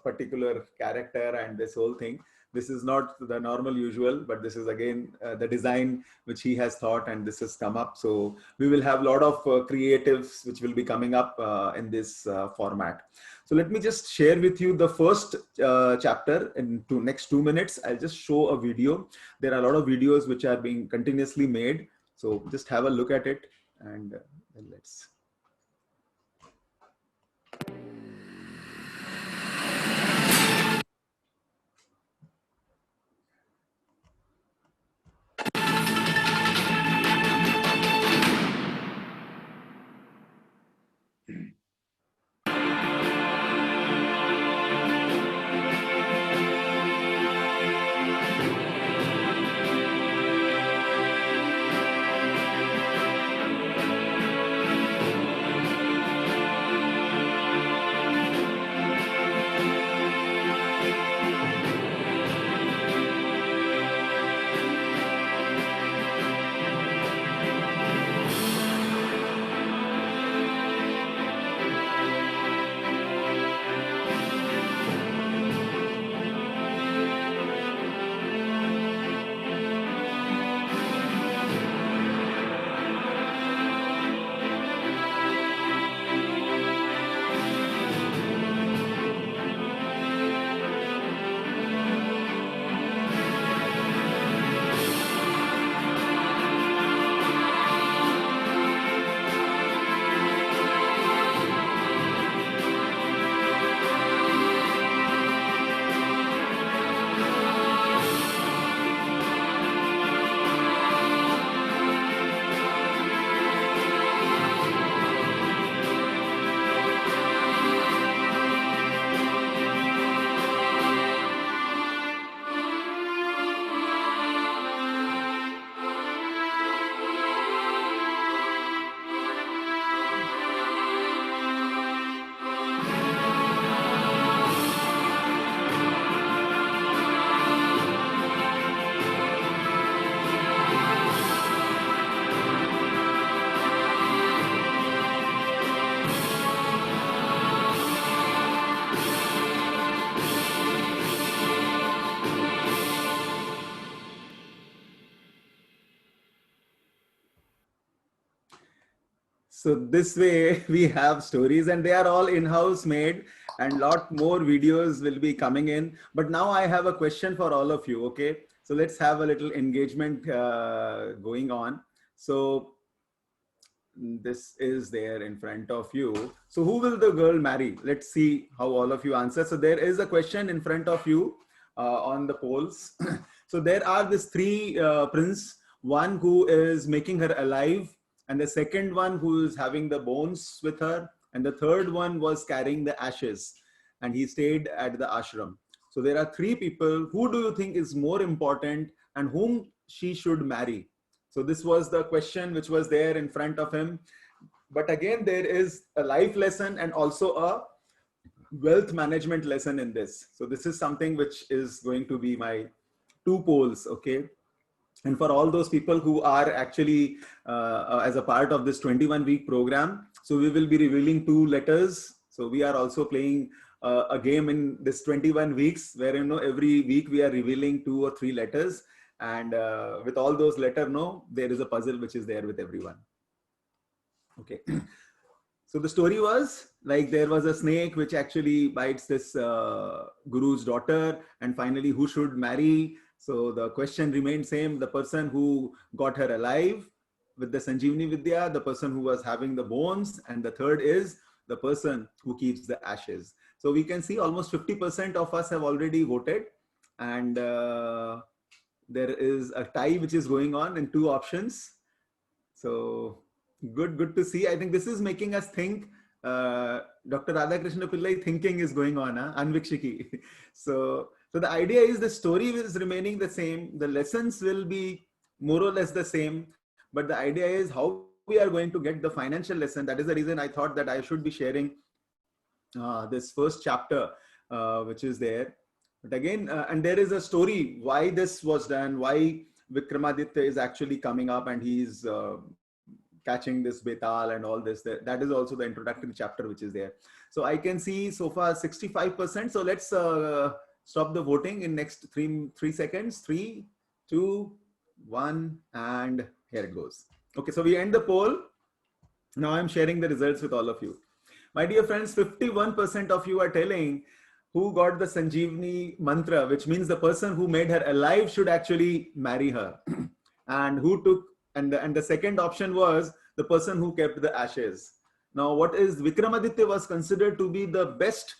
particular character and this whole thing. This is not the normal usual, but this is again the design which he has thought, and this has come up. So we will have a lot of creatives which will be coming up in this format. So let me just share with you the first chapter in next 2 minutes. I'll just show a video. There are a lot of videos which are being continuously made. So just have a look at it, and let's. So this way we have stories, and they are all in-house made, and lot more videos will be coming in. But now I have a question for all of you. Okay, so let's have a little engagement going on. So this is there in front of you. So who will the girl marry? Let's see how all of you answer. So there is a question in front of you on the polls. So there are these three prince, one who is making her alive, and the second one who is having the bones with her, and the third one was carrying the ashes, and he stayed at the ashram. So there are three people. Who do you think is more important and whom she should marry? So this was the question which was there in front of him. But again, there is a life lesson and also a wealth management lesson in this. So this is something which is going to be my two polls, okay? And for all those people who are actually as a part of this 21-week program, so we will be revealing 2 letters. So we are also playing a game in this 21 weeks where, you know, every week we are revealing 2 or 3 letters. And with all those letters, no, there is a puzzle which is there with everyone. Okay. So the story was like there was a snake which actually bites this guru's daughter, and finally who should marry? So the question remained same, the person who got her alive with the Sanjeevani Vidya, the person who was having the bones, and the third is the person who keeps the ashes. So we can see almost 50% of us have already voted, and there is a tie which is going on in 2 options. So good to see. I think this is making us think. Dr. Radhakrishna Pillai thinking is going on, Anvikshiki. So the idea is the story is remaining the same. The lessons will be more or less the same. But the idea is how we are going to get the financial lesson. That is the reason I thought that I should be sharing this first chapter, which is there. But again, and there is a story why this was done, why Vikramaditya is actually coming up and he's catching this betal and all this. That is also the introductory chapter which is there. So I can see so far 65%. So let's stop the voting in next 3 seconds. 3, 2, 1, and here it goes. Okay, so we end the poll. Now I'm sharing the results with all of you. My dear friends, 51% of you are telling who got the Sanjeevani mantra, which means the person who made her alive should actually marry her. And who took, and the second option was the person who kept the ashes. Now, what is Vikramaditya was considered to be the best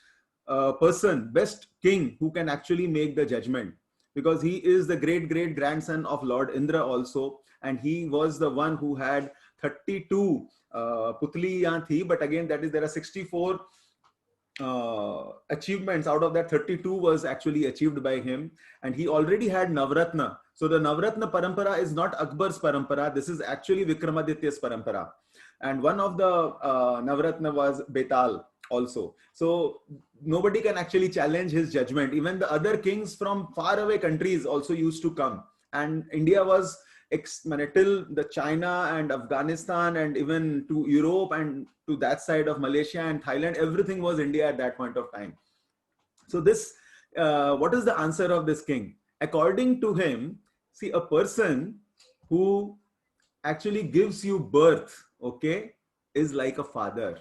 person, best king who can actually make the judgment, because he is the great grandson of Lord Indra also, and he was the one who had 32 putli thi, but again that is there are 64 achievements. Out of that 32 was actually achieved by him, and he already had Navratna. So the Navratna parampara is not Akbar's parampara, this is actually Vikramaditya's parampara, and one of the Navratna was Betal also. So nobody can actually challenge his judgment. Even the other kings from far away countries also used to come, and India was till the China and Afghanistan and even to Europe and to that side of Malaysia and Thailand, everything was India at that point of time. So this, what is the answer of this king? According to him, see, a person who actually gives you birth, okay, is like a father.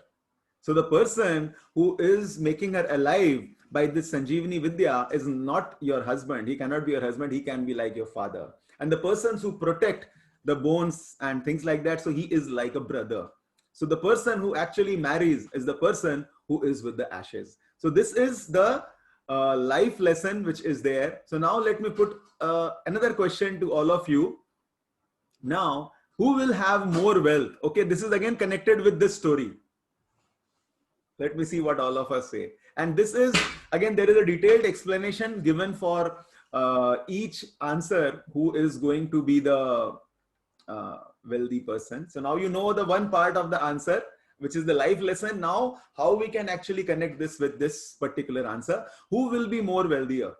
So the person who is making her alive by this Sanjeevani Vidya is not your husband. He cannot be your husband. He can be like your father. And the persons who protect the bones and things like that, so he is like a brother. So the person who actually marries is the person who is with the ashes. So this is the life lesson which is there. So now let me put another question to all of you. Now, who will have more wealth? Okay, this is again connected with this story. Let me see what all of us say. And this is, again, there is a detailed explanation given for each answer who is going to be the wealthy person. So now you know the one part of the answer, which is the life lesson. Now, how we can actually connect this with this particular answer. Who will be more wealthier?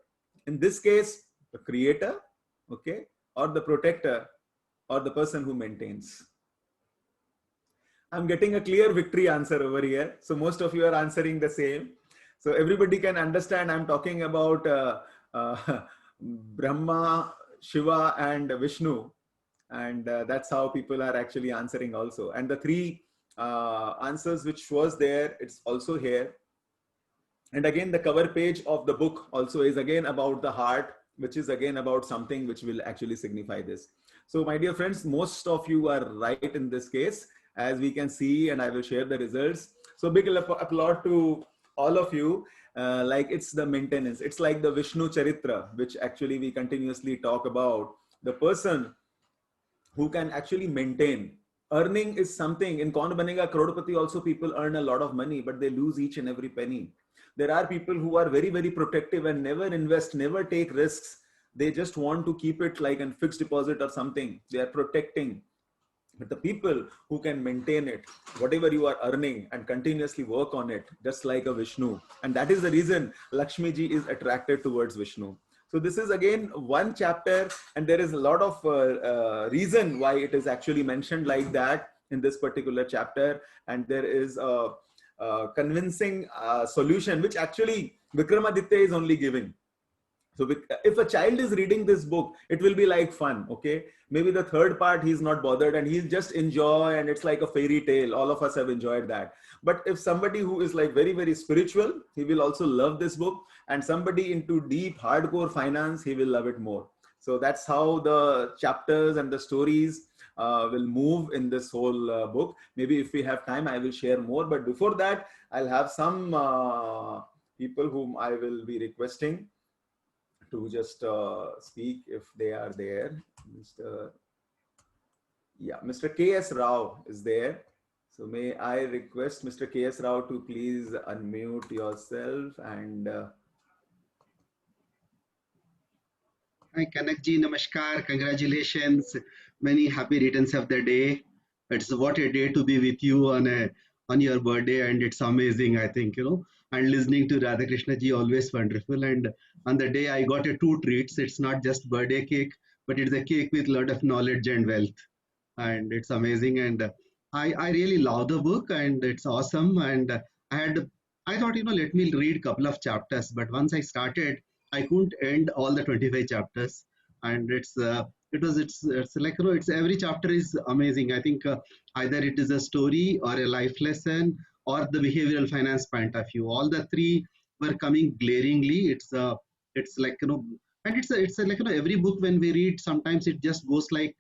In this case, the creator, okay, or the protector, or the person who maintains. I'm getting a clear victory answer over here. So most of you are answering the same. So everybody can understand I'm talking about Brahma, Shiva, and Vishnu. And that's how people are actually answering also. And the 3 answers which was there, it's also here. And again, the cover page of the book also is again about the heart, which is again about something which will actually signify this. So my dear friends, most of you are right in this case, as we can see, and I will share the results. So big applaud to all of you. Like it's the maintenance. It's like the Vishnu Charitra, which actually we continuously talk about. The person who can actually maintain. Earning is something, in Kaun Banega Crorepati also people earn a lot of money, but they lose each and every penny. There are people who are very, very protective and never invest, never take risks. They just want to keep it like a fixed deposit or something. They are protecting. But the people who can maintain it, whatever you are earning, and continuously work on it, just like a Vishnu. And that is the reason Lakshmi ji is attracted towards Vishnu. So this is again one chapter, and there is a lot of reason why it is actually mentioned like that in this particular chapter. And there is a convincing solution, which actually Vikramaditya is only giving. So if a child is reading this book, it will be like fun, okay? Maybe the third part, he's not bothered and he'll just enjoy, and it's like a fairy tale. All of us have enjoyed that. But if somebody who is like very, very spiritual, he will also love this book. And somebody into deep, hardcore finance, he will love it more. So that's how the chapters and the stories will move in this whole book. Maybe if we have time, I will share more. But before that, I'll have some people whom I will be requesting to just speak if they are there. Mr. K.S. Rao is there. So may I request Mr. K.S. Rao to please unmute yourself and... Hi, Kanakji, namaskar, congratulations. Many happy returns of the day. It's what a day to be with you on your birthday, and it's amazing, I think, and listening to Radhakrishna ji, always wonderful. And on the day I got 2 treats. It's not just birthday cake, but it's a cake with a lot of knowledge and wealth. And it's amazing. And I really love the book, and it's awesome. And I thought, let me read a couple of chapters. But once I started, I couldn't end all the 25 chapters. And it's like, it's every chapter is amazing. I think either it is a story or a life lesson or the behavioral finance point of view. All the 3 were coming glaringly. It's like, and it's like, every book when we read, sometimes it just goes like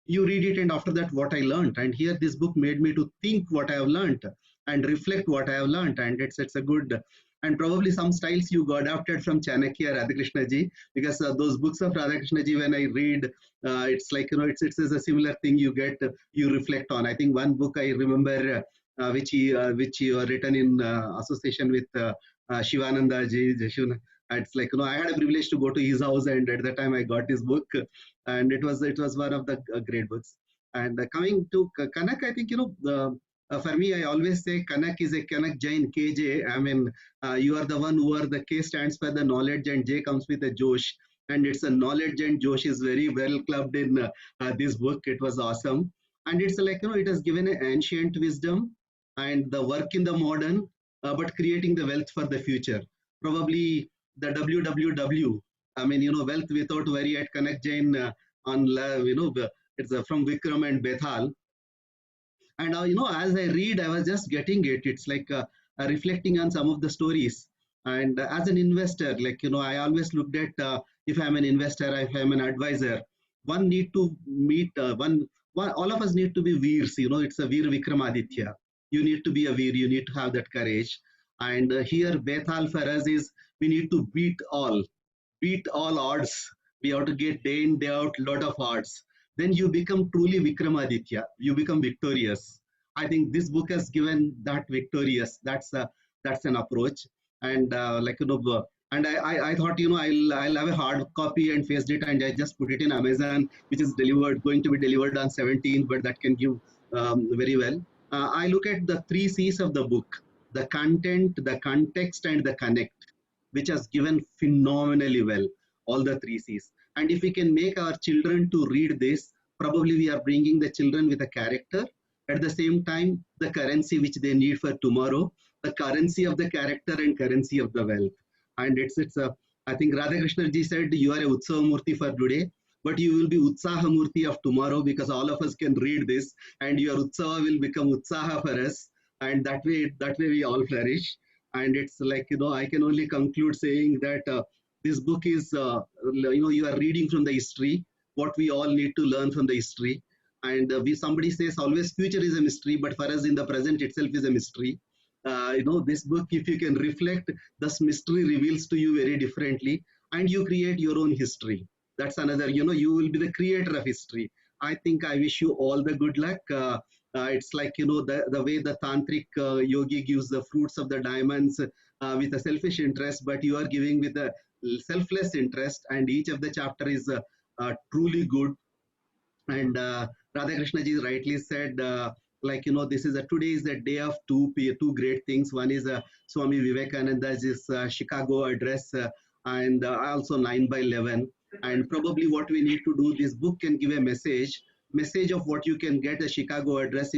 you read it and after that what I learned. And here this book made me to think what I have learned and reflect what I have learned. And it's a good, and probably some styles you got adapted from Chanakya Radhakrishna ji, because those books of Radhakrishna ji, when I read, it's like, it's a similar thing you reflect on. I think one book I remember which you are written in association with Shivananda ji. It's like, I had a privilege to go to his house, and at the time I got his book, and it was one of the great books. And coming to Kanak, I think, for me, I always say Kanak is a Kanak Jain KJ. I mean, you are the one who are the K stands for the knowledge, and J comes with a Josh. And it's a knowledge, and Josh is very well clubbed in this book. It was awesome. And it's like, it has given an ancient wisdom and the work in the modern, but creating the wealth for the future. Probably the WWW, I mean, wealth without worry at Kanak Jain it's from Vikram and Bethal. And as I read, I was just getting it. It's like reflecting on some of the stories. And as an investor, like, I always looked at if I'm an investor, if I'm an advisor, one need to meet all of us need to be Veers. It's a Veer Vikramaditya. You need to be a Veer. You need to have that courage. And here, Bethal for us is we need to beat all odds. We have to get day in, day out, lot of odds. Then you become truly Vikramaditya. You become victorious. I think this book has given that victorious. That's an approach. And and I thought, I'll have a hard copy and faced it, and I just put it in Amazon, which is going to be delivered on 17th, but that can give very well. I look at the 3 C's of the book: the content, the context, and the connect, which has given phenomenally well, all the 3 C's. And if we can make our children to read this, probably we are bringing the children with a character. At the same time, the currency which they need for tomorrow, the currency of the character and currency of the wealth. And I think Radhakrishna ji said, you are a Utsav Murti for today. but you will be Utsaha Murti of tomorrow, because all of us can read this, and your Utsava will become Utsaha for us, and that way we all flourish. And it's like, I can only conclude saying that this book is, you are reading from the history, what we all need to learn from the history. And somebody says always future is a mystery, but for us in the present itself is a mystery. This book, if you can reflect, this mystery reveals to you very differently, and you create your own history. That's another, you will be the creator of history. I think I wish you all the good luck. It's like, the way the tantric yogi gives the fruits of the diamonds with a selfish interest, but you are giving with a selfless interest, and each of the chapter is truly good. And Radhakrishna ji rightly said, this is today is the day of two great things. One is Swami Vivekananda's Chicago address, and also 9/11. And probably what we need to do, this book can give a message of what you can get a Chicago address.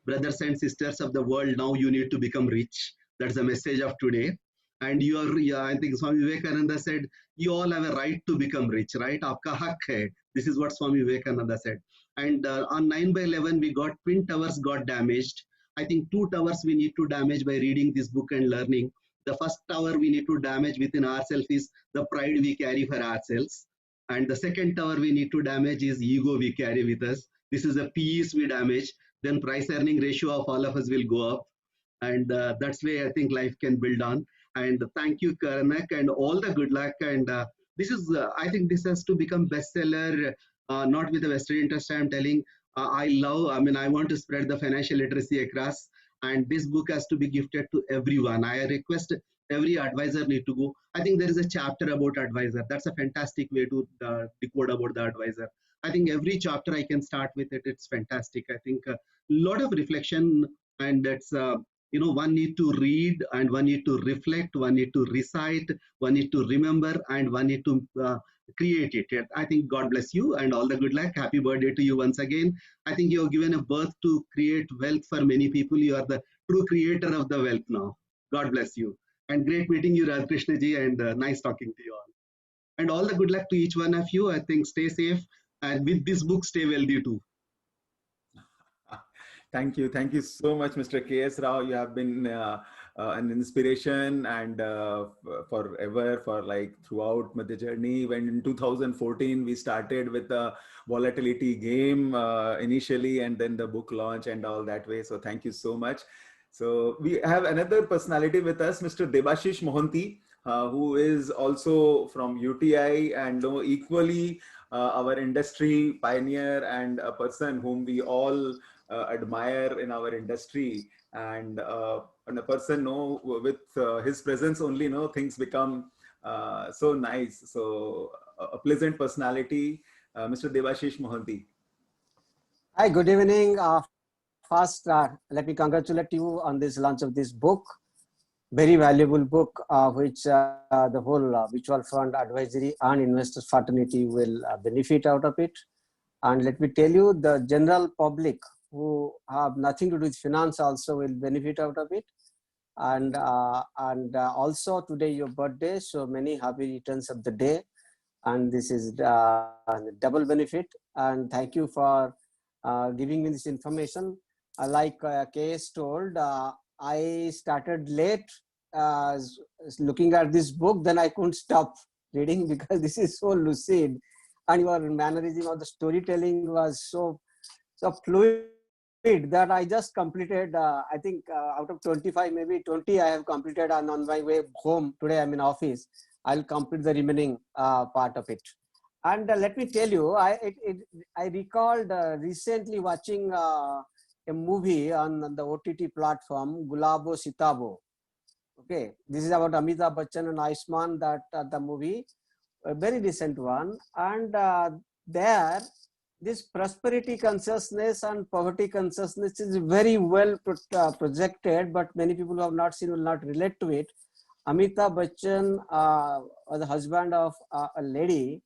Brothers and sisters of the world, now you need to become rich. That's the message of today. And I think Swami Vivekananda said, you all have a right to become rich, right? Aapka hak hai. This is what Swami Vivekananda said. And on 9/11, we got twin towers got damaged. I think 2 towers we need to damage by reading this book and learning. The first tower we need to damage within ourselves is the pride we carry for ourselves. And the second tower we need to damage is ego we carry with us. This is the peace we damage. Then price earning ratio of all of us will go up. And that's where I think life can build on. And thank you, Karanak, and all the good luck. And this is, I think this has to become bestseller, not with a vested interest. I'm telling, I want to spread the financial literacy across. And this book has to be gifted to everyone. I request every advisor need to go. I think there is a chapter about advisor. That's a fantastic way to decode about the advisor. I think every chapter I can start with it. It's fantastic. I think a lot of reflection, and that's, one need to read, and one need to reflect, one need to recite, one need to remember, and one need to create it. I think God bless you and all the good luck. Happy birthday to you once again. I think you have given a birth to create wealth for many people. You are the true creator of the wealth now. God bless you. And great meeting you, Radhakrishna ji, and nice talking to you all. And all the good luck to each one of you. I think stay safe, and with this book, stay wealthy too. Thank you. Thank you so much, Mr. K.S. Rao. You have been an inspiration, and forever, for like throughout the journey. When in 2014, we started with the volatility game initially, and then the book launch and all that way. So thank you so much. So we have another personality with us, Mr. Debashish Mohanty, who is also from UTI, and equally our industry pioneer, and a person whom we all admire in our industry, and a person with his presence only things become so nice. So a pleasant personality, Mr. Debashish Mohanty. Hi, good evening. First, let me congratulate you on this launch of this book. Very valuable book, which the whole mutual fund advisory and investors fraternity will benefit out of it. And let me tell you, the general public who have nothing to do with finance also will benefit out of it. And also today your birthday, so many happy returns of the day. And this is double benefit. And thank you for giving me this information. Like KS told, I started late looking at this book, then I couldn't stop reading because this is so lucid, and your mannerism of the storytelling was so fluid that I just completed, I think out of 25, maybe 20 I have completed, and on my way home today, I'm in office, I'll complete the remaining part of it. And let me tell you, I recalled recently watching a movie on the OTT platform, Gulabo Sitabo. Okay, this is about Amitabh Bachchan and Ayushmann, that the movie, a very recent one. And there, this prosperity consciousness and poverty consciousness is very well projected, but many people who have not seen will not relate to it. Amitabh Bachchan was the husband of a lady,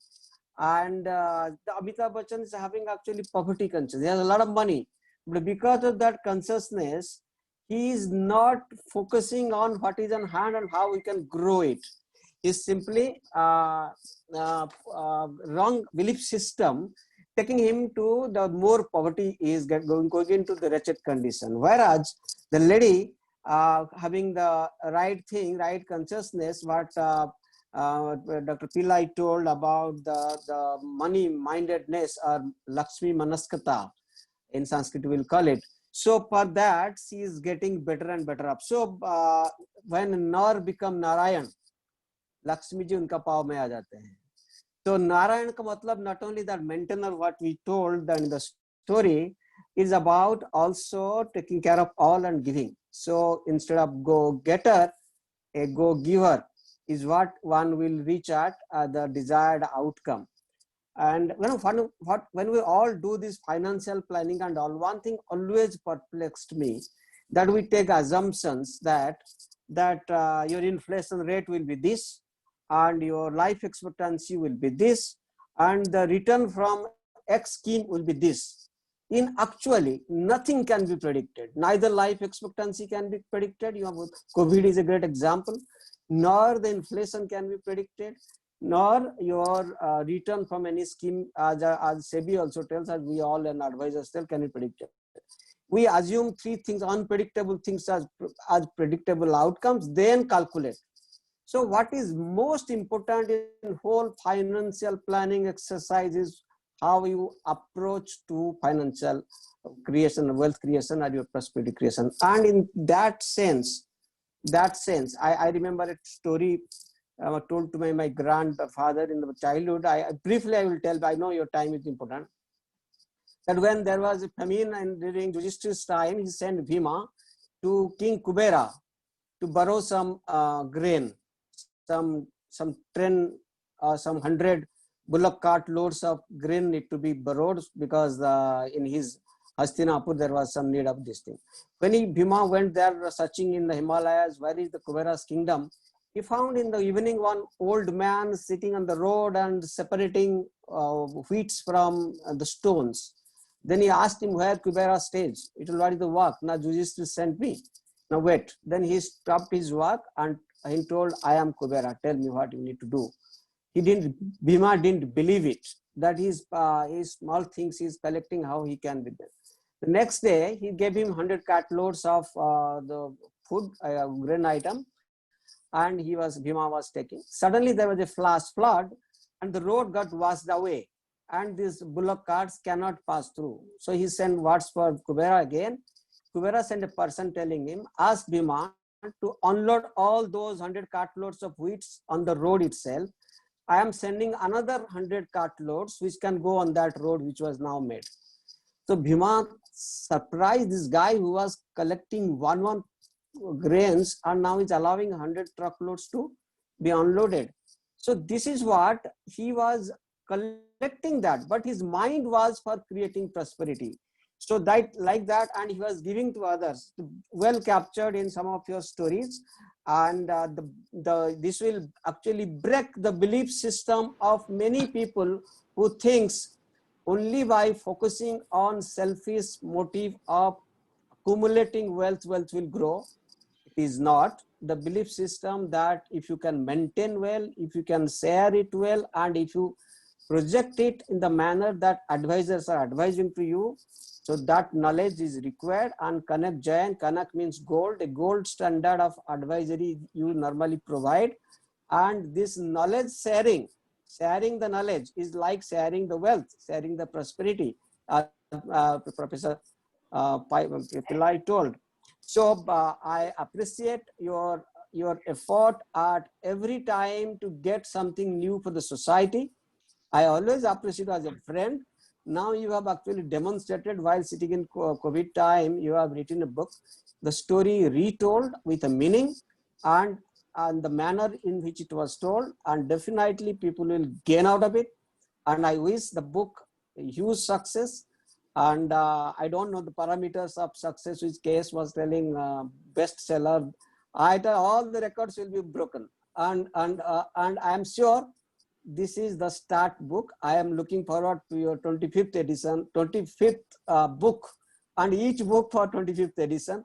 and Amitabh Bachchan is having actually poverty consciousness. He has a lot of money. But because of that consciousness, he is not focusing on what is on hand and how we can grow it. is simply wrong belief system, taking him to the more poverty is going into the wretched condition. Whereas the lady having the right thing, right consciousness, what Dr. Pillai told about the money-mindedness or Lakshmi Manaskata, in Sanskrit we'll call it. So for that, she is getting better and better up. So when Nar become Narayan, Lakshmi ji unka pav mein aa jate hain. So Narayan ka matlab not only that maintainer what we told in the story is about also taking care of all and giving. So instead of go getter, a go giver is what one will reach at the desired outcome. And when we all do this financial planning and all, one thing always perplexed me, that we take assumptions that your inflation rate will be this, and your life expectancy will be this, and the return from X scheme will be this. In actually, nothing can be predicted. Neither life expectancy can be predicted. You have COVID is a great example. Nor the inflation can be predicted, nor your return from any scheme, as SEBI also tells us, we all and advisors tell, can be predicted. We assume three things, unpredictable things as predictable outcomes, then calculate. So what is most important in whole financial planning exercise is how you approach to financial creation, wealth creation, or your prosperity creation. And in that sense, I remember a story told to my grandfather in the childhood. Briefly I will tell, I know your time is important. That when there was a famine and during Yudhishthir's time, he sent Bhima to King Kubera to borrow some grain, some 100 bullock cart loads of grain need to be borrowed, because in his Hastinapur there was some need of this thing. When Bhima went there searching in the Himalayas, where is the Kubera's kingdom, he found in the evening one old man sitting on the road and separating wheats from the stones. Then he asked him where Kubera stays. It will, what is the work? Now Yudhishthira sent me. Now wait. Then he stopped his work and he told, I am Kubera. Tell me what you need to do. Bhima didn't believe it, that his small things he's collecting, how he can be there. The next day, he gave him 100 cartloads of the food, grain item, and Bhima was taking. Suddenly there was a flash flood and the road got washed away and these bullock carts cannot pass through. So he sent words for Kubera again. Kubera sent a person telling him, ask Bhima to unload all those 100 cartloads of wheat on the road itself. I am sending another 100 cartloads which can go on that road which was now made. So Bhima surprised this guy who was collecting one grains and now is allowing 100 truckloads to be unloaded. So this is what he was collecting that, but his mind was for creating prosperity. So that like that, and he was giving to others, well captured in some of your stories. And this will actually break the belief system of many people who thinks only by focusing on selfish motive of accumulating wealth will grow. It is not. The belief system that if you can maintain well, if you can share it well, and if you project it in the manner that advisors are advising to you, so that knowledge is required. And Kanak Jayan, Kanak means gold, a gold standard of advisory you normally provide. And this knowledge sharing the knowledge is like sharing the wealth, sharing the prosperity, Professor Pillai told. So I appreciate your effort at every time to get something new for the society. I always appreciate you as a friend. Now you have actually demonstrated while sitting in COVID time, you have written a book, the story retold with a meaning and the manner in which it was told, and definitely people will gain out of it. And I wish the book a huge success. And I don't know the parameters of success, which case was telling bestseller. I tell all the records will be broken. And I am sure this is the start book. I am looking forward to your 25th edition, 25th book, and each book for 25th edition.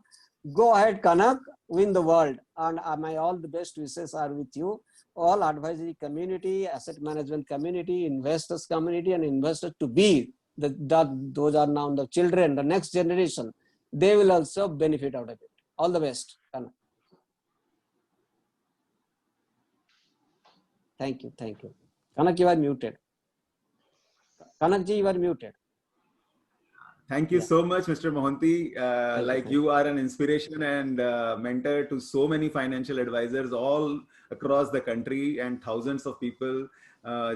Go ahead, Kanak, win the world. And my all the best wishes are with you. all advisory community, asset management community, investors community, and investors to be those are now the children, the next generation. They will also benefit out of it. All the best. Thank you. Thank you. Kanak, you are muted. Kanakji, you are muted. Thank you so much, Mr. Mohanty. Like you are an inspiration and mentor to so many financial advisors all across the country, and thousands of people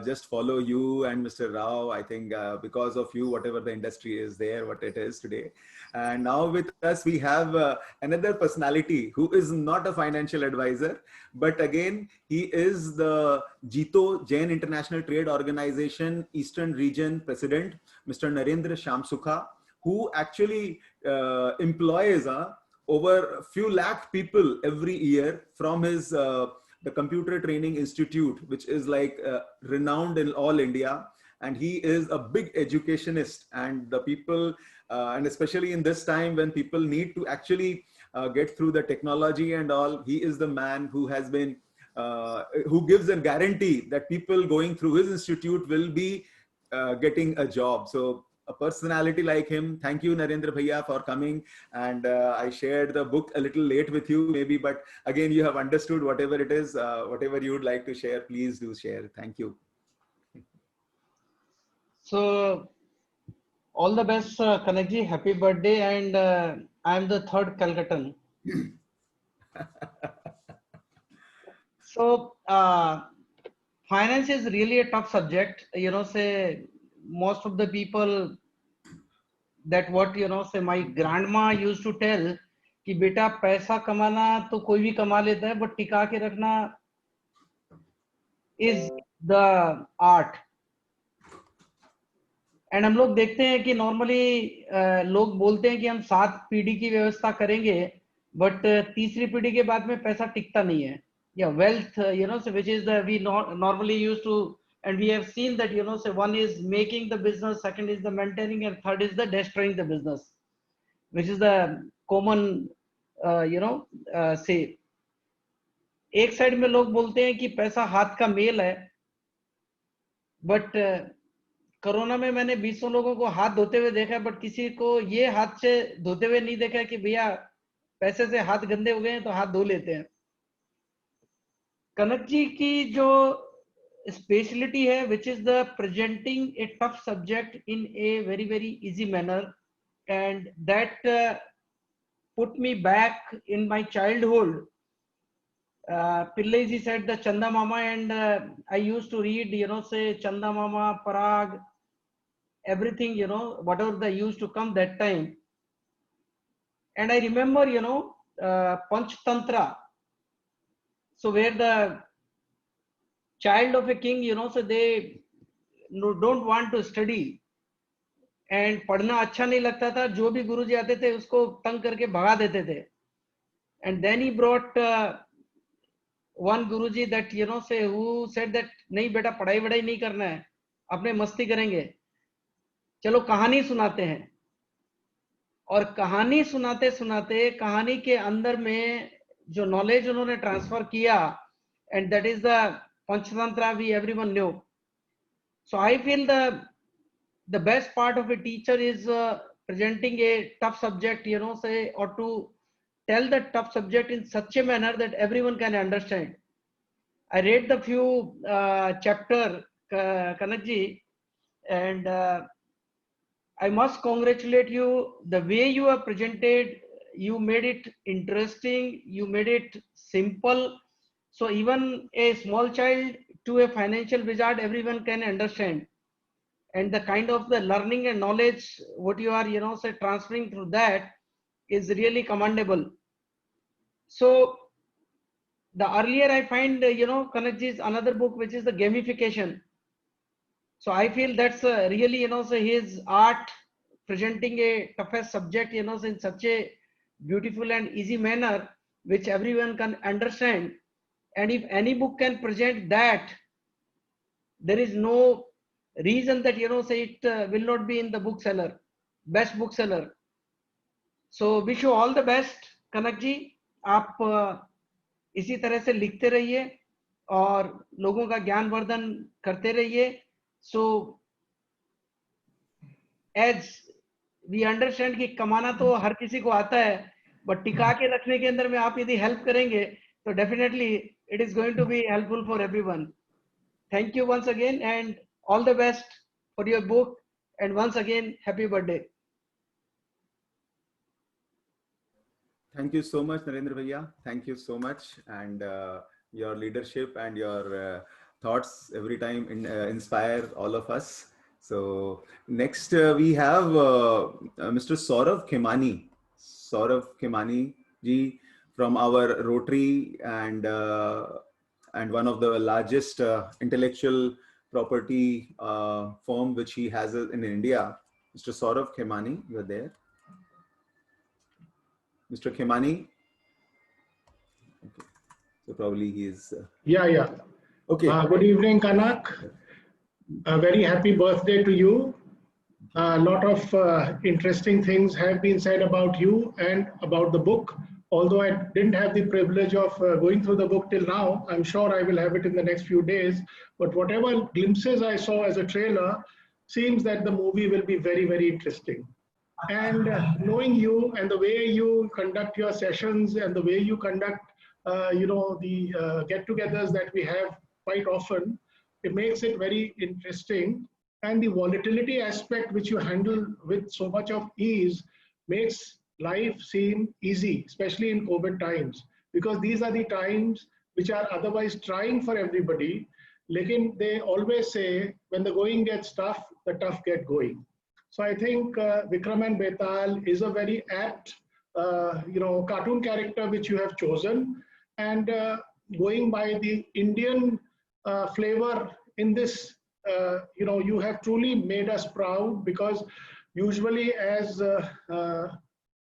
just follow you and Mr. Rao. I think because of you, whatever the industry is there, what it is today. And now with us, we have another personality who is not a financial advisor, but again, he is the Jito Jain International Trade Organization Eastern Region President, Mr. Narendra Shamsukha, who actually employs over a few lakh people every year from his the Computer Training Institute, which is like renowned in all India. And he is a big educationist, and the people, and especially in this time when people need to actually get through the technology and all, he is the man who has been, who gives a guarantee that people going through his institute will be getting a job. So a personality like him. Thank you, Narendra Bhaiya, for coming. And I shared the book a little late with you, maybe, but again, you have understood whatever it is, whatever you would like to share, please do share. Thank you. So, all the best, Kanakji. Happy birthday. And I am the third Calcuttan. So, finance is really a tough subject. You know, say, most of the people that what say my grandma used to tell कि बेटा पैसा कमाना तो कोई भी कमा लेता है, but टिका के रखना is the art. And हम लोग देखते हैं कि normally लोग बोलते हैं कि हम 7 पीढ़ी की व्यवस्था करेंगे, but तीसरी पीढ़ी के बाद में पैसा टिकता नहीं है. Yeah, wealth, so which is the we normally used to. And we have seen that, so one is making the business, second is the maintaining, and third is the destroying the business, which is the common, say. एक side में लोग बोलते हैं कि पैसा हाथ का mail है, but कोरोना में मैंने 20 लोगों को हाथ धोते हुए देखा, but किसी को ये हाथ से धोते हुए नहीं देखा कि भैया पैसे से हाथ गंदे हो गए हैं तो हाथ धो लेते हैं. कनक जी की जो specialty hai, which is the presenting a tough subject in a very, very easy manner, and that put me back in my childhood. Pillai ji said the Chanda Mama, and I used to read, say Chanda Mama, Parag, everything, whatever they used to come that time. And I remember, Panchtantra, so where the child of a king, so they don't want to study, and पढ़ना अच्छा नहीं लगता था, जो भी गुरुजी आते थे उसको तंग करके भगा देते थे. And then he brought one guruji that say who said that नहीं बेटा पढ़ाई वढ़ाई नहीं करना है, अपने मस्ती करेंगे, चलो कहानी सुनाते हैं. और कहानी सुनाते सुनाते कहानी के अंदर में जो नॉलेज उन्होंने ट्रांसफर किया, and that is the Panchatantra we everyone knew. So I feel the best part of a teacher is presenting a tough subject, say, or to tell the tough subject in such a manner that everyone can understand. I read the few chapter, Kanakji, and I must congratulate you. The way you have presented, you made it interesting, you made it simple. So even a small child to a financial wizard, everyone can understand. And the kind of the learning and knowledge, what you are, say transferring through that is really commendable. So the earlier I find, Kanakji's another book, which is the gamification. So I feel that's really, say his art presenting a toughest subject, in such a beautiful and easy manner, which everyone can understand. And if any book can present that, there is no reason that, say it will not be in the bookseller, best bookseller. So wish you all the best, Kanak ji. आप इसी तरह से लिखते रहिए और लोगों का ज्ञानवर्धन करते रहिए। सो एज वी अंडरस्टैंड कि कमाना तो हर किसी को आता है, बट टिका के रखने के अंदर में आप यदि हेल्प करेंगे तो definitely it is going to be helpful for everyone. Thank you once again and all the best for your book and once again happy birthday. Thank you so much, Narendra Bhaiya. Thank you so much, and your leadership and your thoughts every time inspire all of us. So next we have Mr. Saurav Khemani. Saurav Khemani ji from our Rotary and one of the largest intellectual property firm which he has in India. Mr. Saurav Khemani, you are there. Mr. Khemani. Okay. So probably he is. Yeah. Okay. Good evening, Kanak. A very happy birthday to you. A lot of interesting things have been said about you and about the book. Although I didn't have the privilege of going through the book till now, I'm sure I will have it in the next few days. But whatever glimpses I saw as a trailer, seems that the movie will be very, very interesting. And knowing you and the way you conduct your sessions and the way you conduct, the get-togethers that we have quite often, it makes it very interesting. And the volatility aspect which you handle with so much of ease makes life seem easy, especially in COVID times, because these are the times which are otherwise trying for everybody. Lekin they always say, when the going gets tough, the tough get going. So I think Vikram and Betal is a very apt, cartoon character which you have chosen, and going by the Indian flavor in this, you have truly made us proud, because usually, as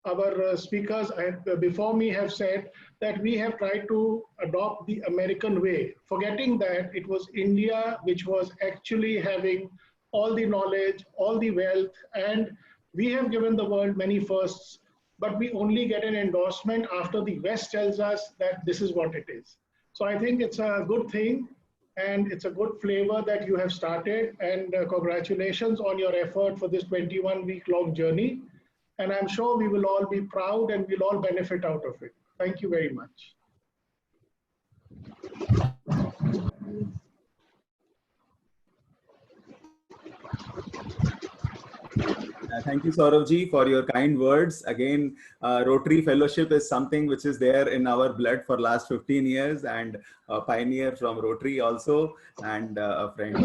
our speakers before me have said, that we have tried to adopt the American way, forgetting that it was India which was actually having all the knowledge, all the wealth, and we have given the world many firsts, but we only get an endorsement after the West tells us that this is what it is. So I think it's a good thing, and it's a good flavor that you have started, and congratulations on your effort for this 21-week-long journey. And I'm sure we will all be proud and we'll all benefit out of it. Thank you very much. Thank you, Saurav ji, for your kind words. Again, Rotary Fellowship is something which is there in our blood for last 15 years, and a pioneer from Rotary also, and a friend.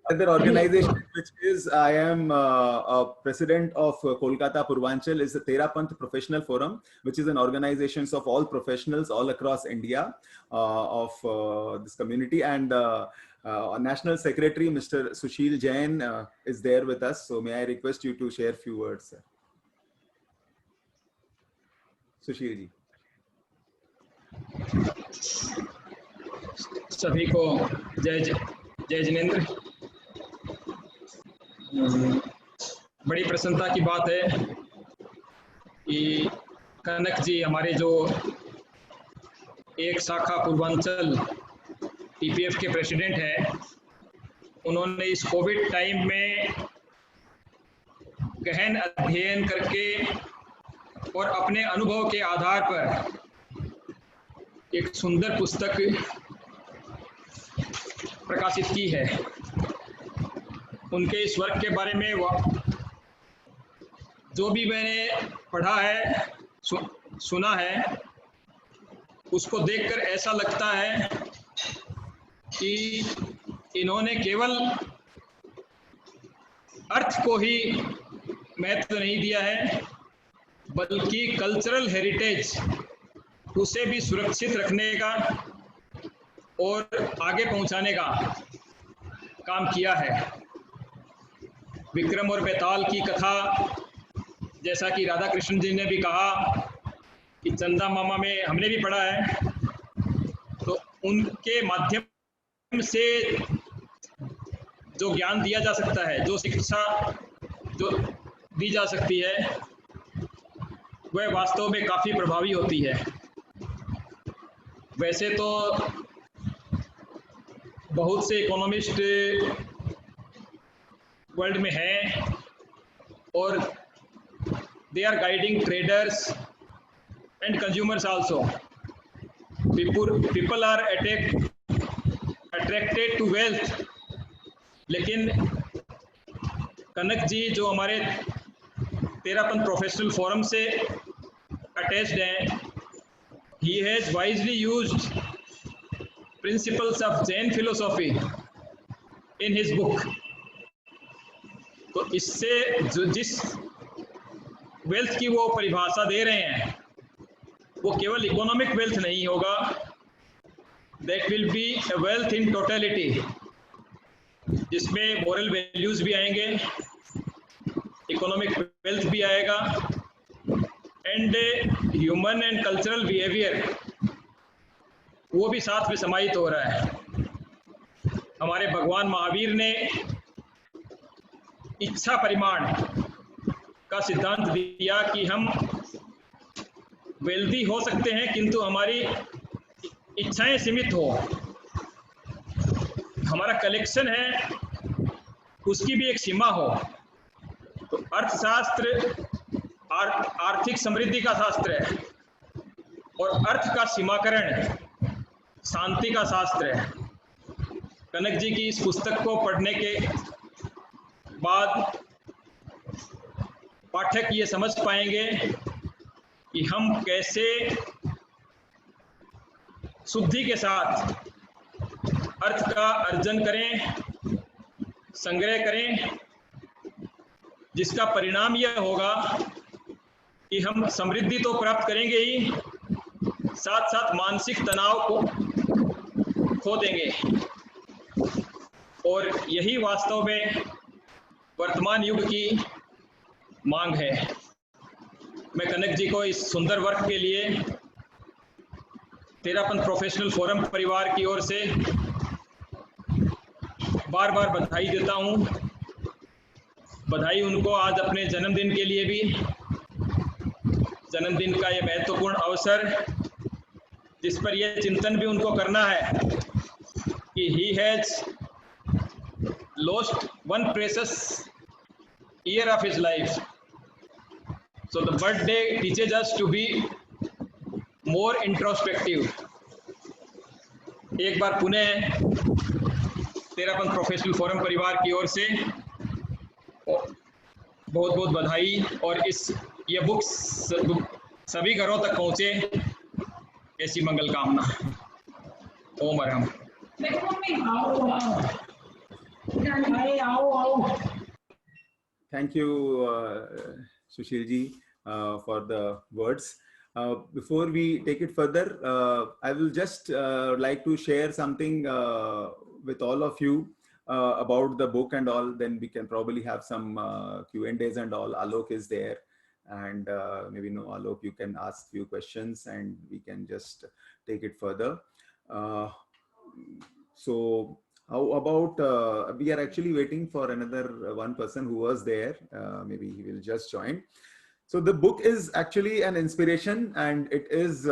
Another organization which is, I am a president of Kolkata Purvanchal, is the Terapanth Professional Forum, which is an organization of all professionals all across India of this community, and our National Secretary, Mr. Sushil Jain, is there with us. So may I request you to share a few words, sir. Sushil ji. सभी को जय जिनेंद्र। बड़ी प्रसन्नता की बात है कि कनक जी हमारे जो एक शाखा पूर्वांचल टीपीएफ के प्रेसिडेंट हैं, उन्होंने इस कोविड टाइम में गहन अध्ययन करके और अपने अनुभव के आधार पर एक सुंदर पुस्तक प्रकाशित की है। उनके इस वर्क के बारे में जो भी मैंने पढ़ा है, सुना है, उसको देखकर ऐसा लगता है कि इन्होंने केवल अर्थ को ही महत्व नहीं दिया है, बल्कि कल्चरल हेरिटेज उसे भी सुरक्षित रखने का और आगे पहुंचाने का काम किया है। विक्रम और बेताल की कथा, जैसा कि राधा कृष्ण जी ने भी कहा कि चंदा मामा में हमने भी पढ़ा है, तो उनके माध्यम से जो ज्ञान दिया जा सकता है, जो शिक्षा जो दी जा सकती है, वह वास्तव में काफ़ी प्रभावी होती है। वैसे तो बहुत से इकोनॉमिस्ट वर्ल्ड में हैं और they are guiding traders and consumers also. People are attracted to wealth. लेकिन कनक जी जो हमारे तेरापन प्रोफेशनल फोरम से अटैच्ड हैं, he has wisely used principles of Jain philosophy in his book. तो इससे जो जिस वेल्थ की वो परिभाषा दे रहे हैं वो केवल इकोनॉमिक वेल्थ नहीं होगा, that will be a wealth in totality, जिसमें मोरल वैल्यूज भी आएंगे, इकोनॉमिक वेल्थ भी आएगा and human and cultural behaviour वो भी साथ में समाहित हो रहा है. हमारे भगवान महावीर ने इच्छा परिमाण का सिद्धांत दिया कि हम वेल्दी हो सकते हैं किंतु हमारी इच्छाएं सीमित हो. हमारा कलेक्शन है उसकी भी एक सीमा हो. तो अर्थशास्त्र आर्थिक समृद्धि का शास्त्र है और अर्थ का सीमाकरण शांति का शास्त्र है. कनक जी की इस पुस्तक को पढ़ने के बाद पाठक ये समझ पाएंगे कि हम कैसे शुद्धि के साथ अर्थ का अर्जन करें, संग्रह करें, जिसका परिणाम यह होगा कि हम समृद्धि तो प्राप्त करेंगे ही, साथ साथ मानसिक तनाव को खो देंगे. और यही वास्तव में वर्तमान युग की मांग है. मैं कनक जी को इस सुंदर वर्क के लिए तेरापन प्रोफेशनल फोरम परिवार की ओर से बार बार बधाई देता हूं. बधाई उनको आज अपने जन्मदिन के लिए भी, जन्मदिन का ये महत्वपूर्ण अवसर जिस पर यह चिंतन भी उनको करना है कि he has lost one precious year of his life. So the birthday teaches us to be more introspective. एक बार पुनः तेरापन प्रोफेशनल फोरम परिवार की ओर से बहुत बहुत बधाई और ये बुक सभी घरों तक पहुंचे ऐसी मंगल कामना. ओम Arham. Thank you, Sushil ji, for the words. Before we take it further, I will just like to share something with all of you about the book and all. Then we can probably have some Q&As and all. Alok is there, and maybe no, Alok, you can ask few questions and we can just take it further. So how about we are actually waiting for another one person who was there. Maybe he will just join. So the book is actually an inspiration, and it is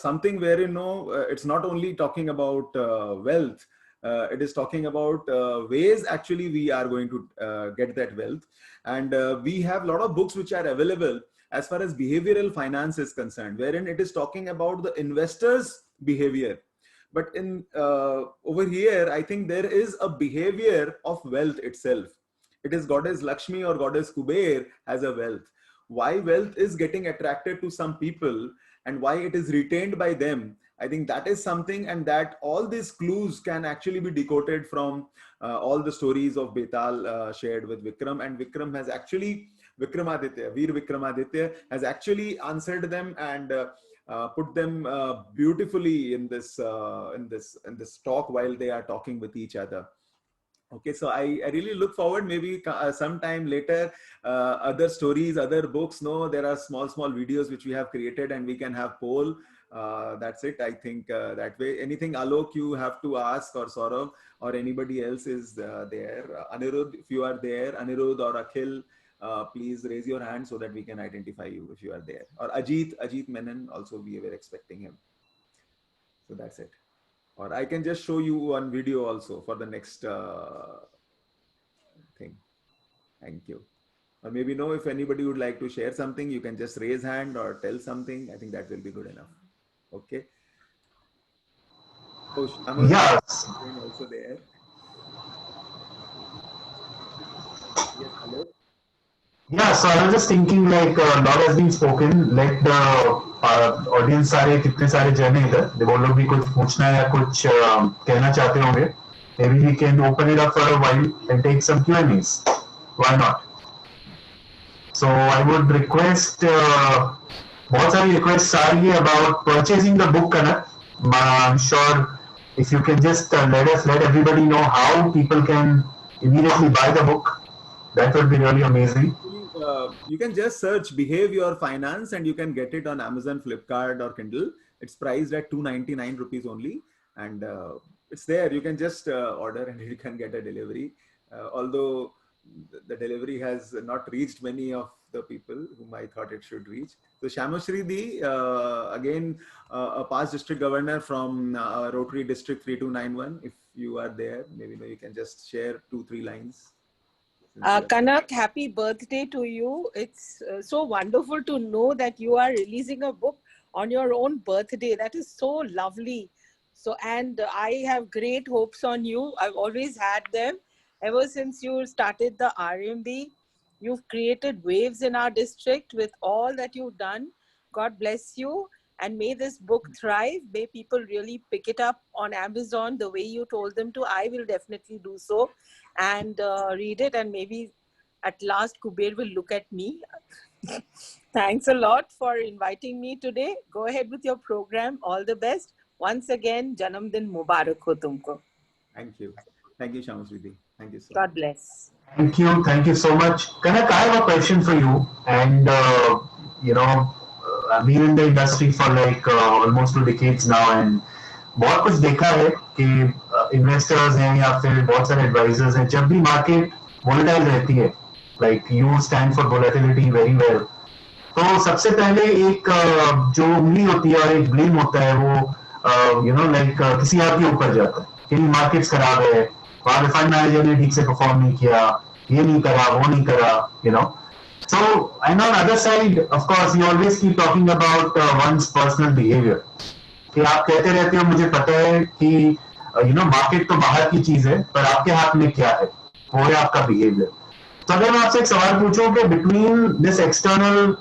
something where, you know, it's not only talking about wealth. It is talking about ways actually we are going to get that wealth. And we have a lot of books which are available as far as behavioral finance is concerned, wherein it is talking about the investor's behavior. But in over here, I think there is a behavior of wealth itself. It is goddess Lakshmi or goddess Kuber has a wealth. Why wealth is getting attracted to some people and why it is retained by them, I think that is something, and that all these clues can actually be decoded from all the stories of Betal shared with Vikram. And Vikram has actually, Vikramaditya, Veer Vikramaditya has actually answered them and put them beautifully in this talk while they are talking with each other. Okay, so I really look forward, maybe sometime later, other stories, other books. No, there are small videos which we have created, and we can have poll. That's it. I think that way. Anything, Alok, you have to ask, or Saurav, or anybody else is there. Anirudh, if you are there, Anirudh or Akhil, please raise your hand so that we can identify you if you are there. Or Ajit Menon, also we were expecting him. So that's it. Or I can just show you on video also for the next thing. Thank you. Or maybe no, if anybody would like to share something, you can just raise hand or tell something. I think that will be good enough. Okay. Oh, Shamal Yes. is also there. Yes, hello. Yeah, so I was just thinking like a lot has been spoken. Let the audience सारे कितने सारे जन हैं इधर, वो लोग भी कुछ पूछना या कुछ कहना चाहते होंगे. Maybe we can open it up for a while and take some Q&As. Why not? So I would request बहुत सारी requests आ रही है about purchasing the book, Kanak. I'm sure if you can just let everybody know how people can immediately buy the book, that would be really amazing. You can just search Behave Your Finance and you can get it on Amazon, Flipkart or Kindle. It's priced at 299 rupees only. And it's there. You can just order and you can get a delivery. Although the delivery has not reached many of the people whom I thought it should reach. So Shamashri Di, again, a past district governor from Rotary District 3291. If you are there, maybe you can just share 2-3 lines. Kanak, happy birthday to you. It's so wonderful to know that you are releasing a book on your own birthday. That is so lovely. So, and I have great hopes on you. I've always had them. Ever since you started the RMB, you've created waves in our district with all that you've done. God bless you. And may this book thrive. May people really pick it up on Amazon the way you told them to. I will definitely do so and read it. And maybe at last Kuber will look at me. Thanks a lot for inviting me today. Go ahead with your program. All the best. Once again, Janamdin Mubarak ho tumko. Thank you. Thank you, Shamashri. Thank you so much. God bless. Thank you. Thank you so much. Kanak, I have a question for you. And, you know, I've been in the industry for like almost 2 decades now. And बहुत कुछ देखा है कि investors हैं या फिर बहुत सारे advisors हैं, जब भी market volatile रहती है, like you stand for volatility very well. तो सबसे पहले एक जो उंगली होती है और एक blame होता है वो you know like किसी और के ऊपर जाता है कि markets खराब है, वहाँ पे fund manager ने ठीक से perform नहीं किया, ये नहीं करा, वो नहीं करा, you know. So, and on the other side, of course, you always keep talking about one's personal behavior. कि आप कहते रहते हो मुझे पता है कि you know market तो बाहर की चीज है, पर आपके हाथ में क्या है, वो है आपका behavior. तो अगर मैं आपसे एक सवाल पूछूं कि between this external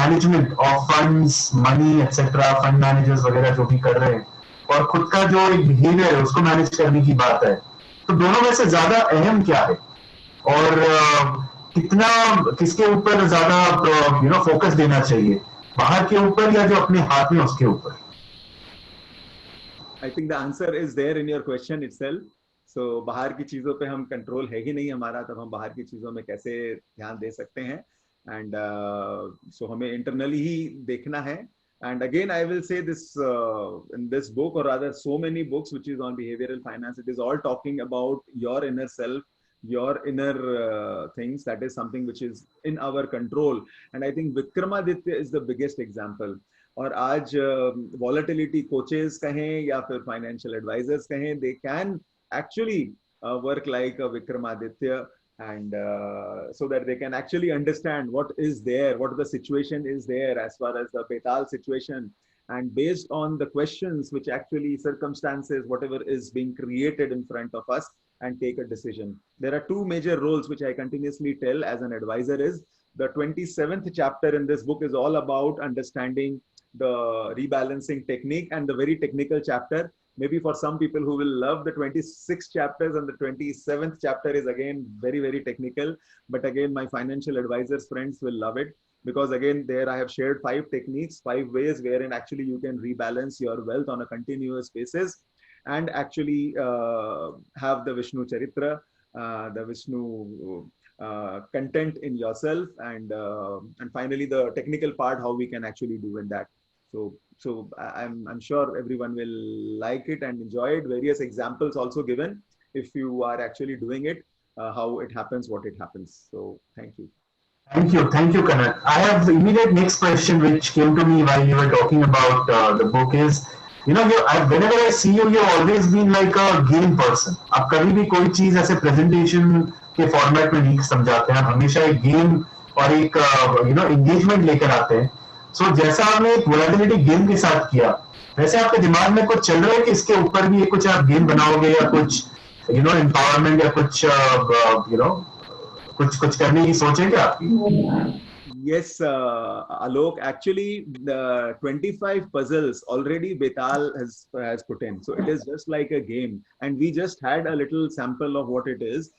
management of funds, money, etc., fund managers वगैरह जो भी कर रहे हैं, और खुद का जो एक behavior है उसको manage करने की बात है, तो दोनों में से ज्यादा अहम क्या है? और कितना किसके ऊपर ज्यादा you know फोकस देना चाहिए, बाहर के ऊपर या जो अपने हाथ में उसके ऊपर? I think the answer is there in your question itself. So बाहर की चीजों पे हम कंट्रोल है ही नहीं हमारा, तब हम बाहर की चीजों में कैसे ध्यान दे सकते हैं? And so हमें internally ही देखना है. And again, I will say this in this book, or rather so many books which is on behavioral finance, it is all talking about your inner self, your inner things. That is something which is in our control. And I think Vikramaditya is the biggest example. और आज volatility coaches कहें या फिर financial advisors कहें, they can actually work like a Vikramaditya, and so that they can actually understand what is there, what the situation is there as far as the Betal situation, and based on the questions which actually circumstances, whatever is being created in front of us, and take a decision. There are 2 major roles which I continuously tell as an advisor is the 27th chapter in this book is all about understanding the rebalancing technique, and the very technical chapter, maybe for some people who will love the 26 chapters, and the 27th chapter is again very, very technical. But again, my financial advisors friends will love it, because again, there I have shared 5 techniques, 5 ways wherein actually you can rebalance your wealth on a continuous basis and actually have the Vishnu Charitra, the Vishnu content in yourself, and finally the technical part, how we can actually do in that. So I'm sure everyone will like it and enjoy it. Various examples also given if you are actually doing it, how it happens, what it happens. So thank you. Thank you, Kanak. I have the immediate next question which came to me while you were talking about the book is, whenever I see you, you've always been like a game person. आप कभी भी कोई चीज ऐसे presentation के format में नहीं समझाते हैं, आप हमेशा एक गेम और एक एंगेजमेंट लेकर आते हैं. सो जैसा आपने एक वोलेटिलिटी गेम के साथ किया, वैसे आपके दिमाग में कुछ चल रहा है कि इसके ऊपर भी कुछ आप गेम बनाओगे या कुछ एम्पावरमेंट या कुछ कुछ करने की सोच है क्या आपकी? Yes, Alok, actually the 25 puzzles already Betal has put in. So it is just like a game, and we just had a little sample of what it is.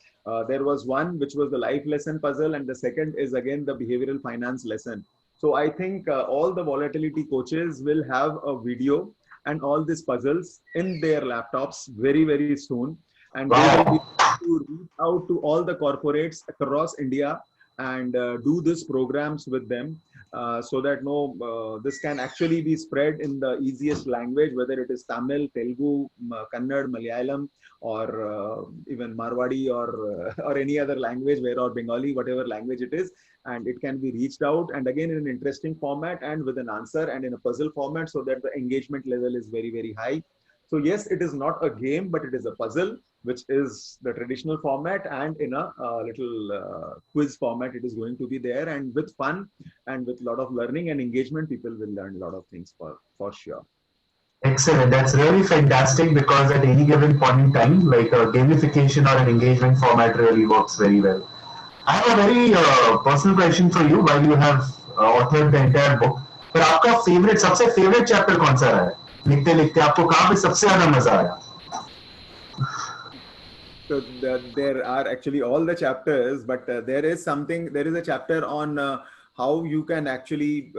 There was one which was the life lesson puzzle, and the second is again the behavioral finance lesson. So I think all the volatility coaches will have a video and all these puzzles in their laptops very, very soon. And they will be able to reach out to all the corporates across India and do these programs with them, so that this can actually be spread in the easiest language, whether it is Tamil, Telugu, Kannada, Malayalam, or even Marwadi, or any other language, or Bengali, whatever language it is, and it can be reached out, and again in an interesting format and with an answer and in a puzzle format, so that the engagement level is very, very high. So yes, it is not a game, but it is a puzzle, which is the traditional format, and in a little quiz format, it is going to be there, and with fun and with a lot of learning and engagement, people will learn a lot of things for sure. Excellent. That's really fantastic, because at any given point in time, like a gamification or an engagement format really works very well. I have a very personal question for you. While you have authored the entire book, but आपका सबसे favorite chapter कौन सा रहा है? लिखते लिखते आपको कहाँ पे सबसे ज्यादा मजा आया? So there are actually all the chapters, but there is a chapter on how you can actually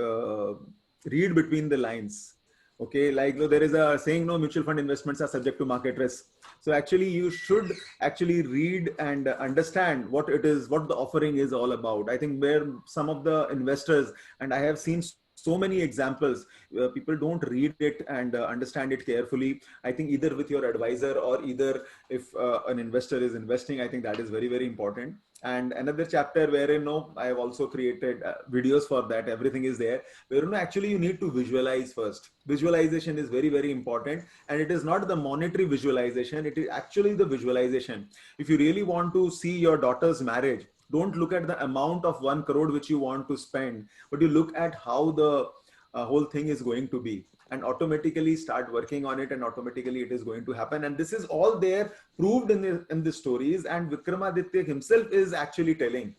read between the lines. Okay, like there is a saying, no mutual fund investments are subject to market risk. So actually you should actually read and understand what it is, what the offering is all about. I think where some of the investors, and I have seen so many examples, people don't read it and understand it carefully. I think either with your advisor or either if an investor is investing, I think that is very, very important. And another chapter wherein I have also created videos for that. Everything is there. Where actually you need to visualize first. Visualization is very, very important, and it is not the monetary visualization. It is actually the visualization. If you really want to see your daughter's marriage, don't look at the amount of 1 crore which you want to spend, but you look at how the whole thing is going to be, and automatically start working on it, and automatically it is going to happen. And this is all there proved in the stories, and Vikramaditya himself is actually telling.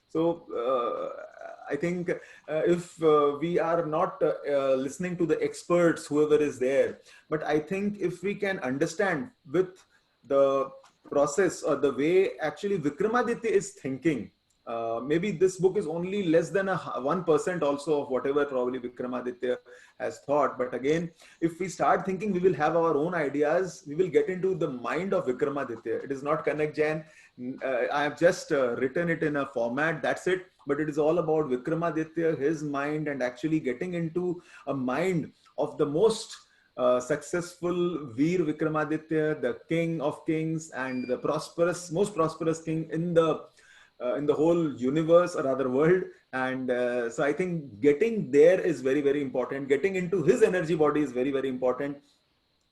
So I think if we are not listening to the experts, whoever is there, but I think if we can understand with the process or the way actually Vikramaditya is thinking, maybe this book is only less than 1% also of whatever probably Vikramaditya has thought. But again, if we start thinking, we will have our own ideas. We will get into the mind of Vikramaditya. It is not Kanak Jain. I have just written it in a format. That's it. But it is all about Vikramaditya, his mind, and actually getting into a mind of the most successful Veer Vikramaditya, the king of kings and the most prosperous king in the whole universe or other world. And so I think getting there is very, very important. Getting into his energy body is very, very important.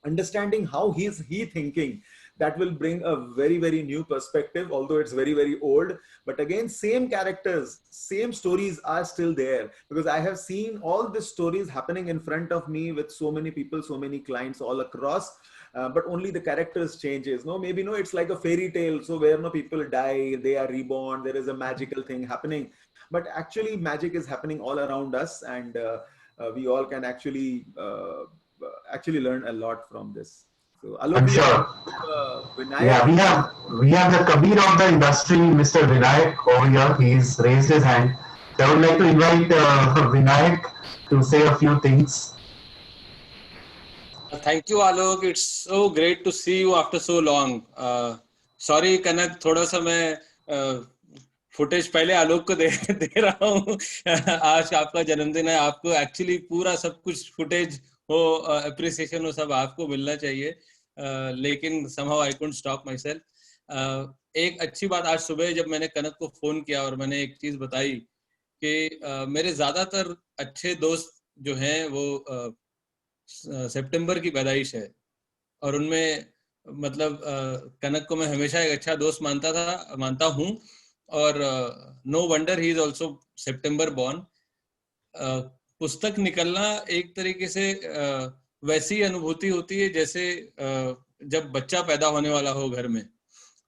Understanding how he thinking, that will bring a very, very new perspective, although it's very, very old. But again, same characters, same stories are still there, because I have seen all the stories happening in front of me with so many people, so many clients all across. But only the characters changes. Maybe it's like a fairy tale. So where people die, they are reborn, there is a magical thing happening. But actually magic is happening all around us, and we all can actually learn a lot from this. So, I'm sure. Yeah, we have the Kabir of the industry, Mr. Vinayak over here. He's raised his hand. So I would like to invite Vinayak to say a few things. Thank you, Alok. It's so great to see you after so long. Sorry, Kanak, थोड़ा सा मैं footage पहले आलोक को दे रहा हूँ. आज आपका जन्मदिन है, आपको एक्चुअली पूरा सब कुछ फुटेज हो, अप्रिसिएशन हो, सब आपको मिलना चाहिए. लेकिन somehow I couldn't stop myself. एक अच्छी बात, आज सुबह जब मैंने कनक को फोन किया और मैंने एक चीज बताई कि मेरे ज्यादातर अच्छे दोस्त जो हैं वो सितंबर की पैदाइश है, और उनमें मतलब कनक को मैं हमेशा एक अच्छा दोस्त मानता हूँ, और no wonder he is also September born. पुस्तक निकलना एक तरीके से वैसी अनुभूति होती है जैसे जब बच्चा पैदा होने वाला हो घर में,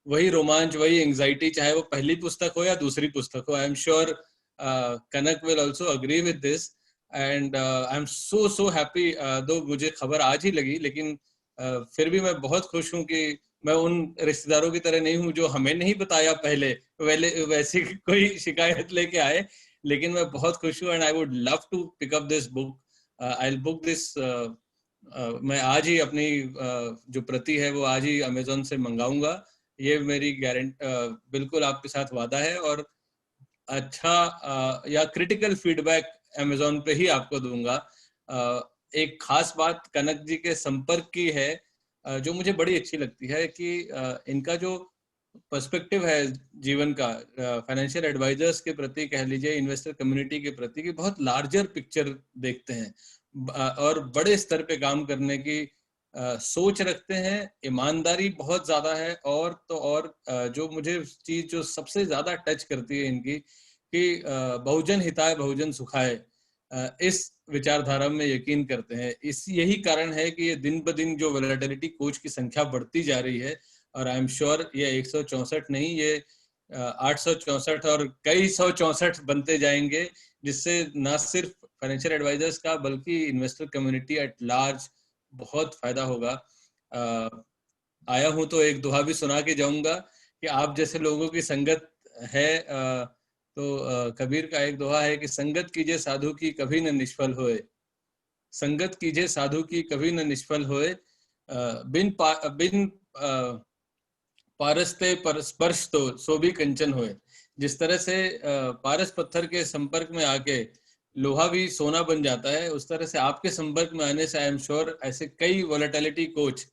वही रोमांच, वही एंजाइटी, चाहे वो पहली पुस्तक हो या दूसरी पुस्तक हो। I am sure Kanak will also agree with this, and I am so happy. दो मुझे खबर आज ही लगी, लेकिन फिर भी मैं बहुत खुश हूँ कि मैं उन रिश्तेदारों की तरह नहीं हूँ जो हमें नहीं बताया पहले वैसी कोई शिकायत लेके आए, लेकिन मैं बहुत खुश हूँ, and I would love to pick up this book. I will book this. मैं आज ही अपनी जो प्रति है वो आज ही अमेजोन से मंगाऊंगा, ये मेरी बिल्कुल आपके साथ वादा है। और अच्छा या क्रिटिकल फीडबैक अमेजोन पे ही आपको दूंगा। एक खास बात कनक जी के संपर्क की है जो मुझे बड़ी अच्छी लगती है कि इनका जो पर्सपेक्टिव है जीवन का, फाइनेंशियल एडवाइजर्स के प्रति कह लीजिए, इन्वेस्टर कम्युनिटी के प्रति, कि बहुत लार्जर पिक्चर देखते हैं और बड़े स्तर पे काम करने की सोच रखते हैं। ईमानदारी बहुत ज्यादा है, और तो और जो मुझे चीज जो सबसे ज्यादा टच करती है इनकी, कि बहुजन हिताय बहुजन सुखाय, इस विचारधारा में यकीन करते हैं। यही कारण है कि ये दिन ब दिन जो वोलेटिलिटी कोच की संख्या बढ़ती जा रही है, और आई एम श्योर ये 164 नहीं, ये 864 और कई 164 बनते जाएंगे, जिससे न सिर्फ फाइनेंशियल एडवाइजर्स का बल्कि इन्वेस्टर कम्युनिटी एट लार्ज बहुत फायदा होगा। आया हूं तो एक दोहा भी सुना के जाऊंगा कि आप जैसे लोगों की संगत है, तो कबीर का एक दोहा है कि संगत कीजिए साधु की कभी न निष्फल होए, संगत कीजिए साधु की कभी न निष्फल होए, बिन पारस्ते पर स्पर्श तो सो भी कंचन होए। जिस तरह से पारस पत्थर के संपर्क में आके लोहा भी सोना बन जाता है, उस तरह से आपके संपर्क में आने से आई एम श्योर ऐसे कई वोलेटिलिटी कोच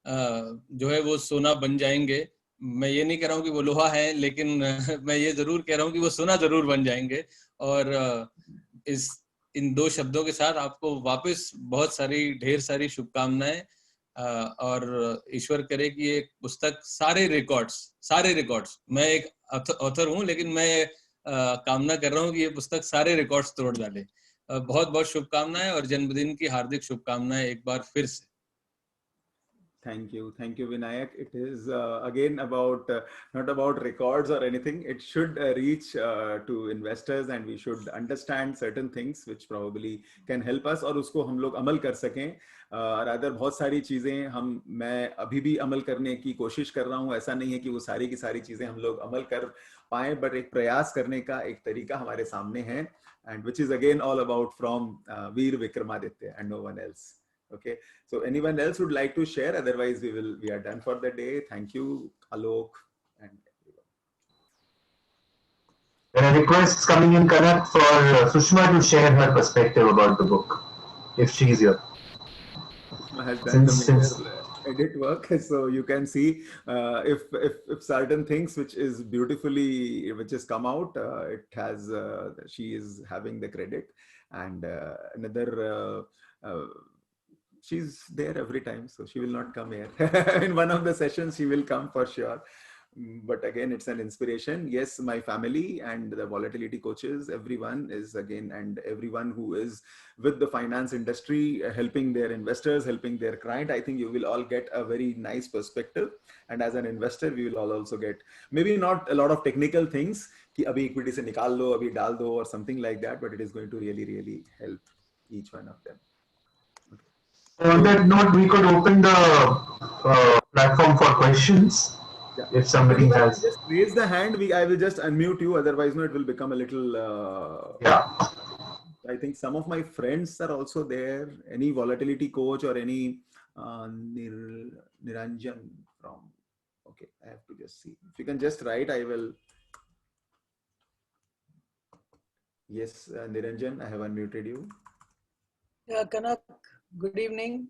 जो है वो सोना बन जाएंगे। मैं ये नहीं कह रहा हूँ कि वो लोहा है, लेकिन मैं ये जरूर कह रहा हूँ कि वो सोना जरूर बन जाएंगे। और इन दो शब्दों के साथ आपको वापस बहुत सारी ढेर सारी शुभकामनाएं, और ईश्वर करे कि ये पुस्तक सारे रिकॉर्ड्स, मैं एक ऑथर हूँ लेकिन मैं कामना कर रहा हूँ कि ये पुस्तक सारे रिकॉर्ड्स तोड़ डाले। बहुत बहुत शुभकामनाएं और जन्मदिन की हार्दिक शुभकामनाएं एक बार फिर से। Thank you, Vinayak. It is again about not about records or anything. It should reach to investors, and we should understand certain things which probably can help us, और उसको हम लोग अमल कर सकें। रादर बहुत सारी चीजें मैं अभी भी अमल करने की कोशिश कर रहा हूँ। ऐसा नहीं है कि वो सारी की सारी चीजें हम लोग अमल कर पाए, बट एक प्रयास करने का एक तरीका हमारे सामने है, and which is again all about from Veer Vikramaditya and no one else. Okay, so anyone else would like to share? Otherwise we are done for the day. Thank you, Alok and everyone. There are requests coming in, Kanak, for Sushma to share her perspective about the book, if she is here. Sushma has done the edit work, so you can see if certain things which is come out, it has she is having the credit, and another she's there every time, so she will not come here. In one of the sessions she will come for sure, but again it's an inspiration. Yes, my family and the volatility coaches, everyone is again, and everyone who is with the finance industry, helping their investors, helping their client, I think you will all get a very nice perspective. And as an investor, we will all also get maybe not a lot of technical things कि अभी equity से निकाल लो, अभी डाल दो, or something like that, but it is going to really help each one of them. On that note, we could open the platform for questions. Yeah. If somebody has, just raise the hand. I will just unmute you. Otherwise, no, it will become a little. Yeah. I think some of my friends are also there. Any volatility coach or any Niranjan from. Okay, I have to just see. If you can just write, I will. Yes, Niranjan, I have unmuted you. Yeah, Kanak. Good evening.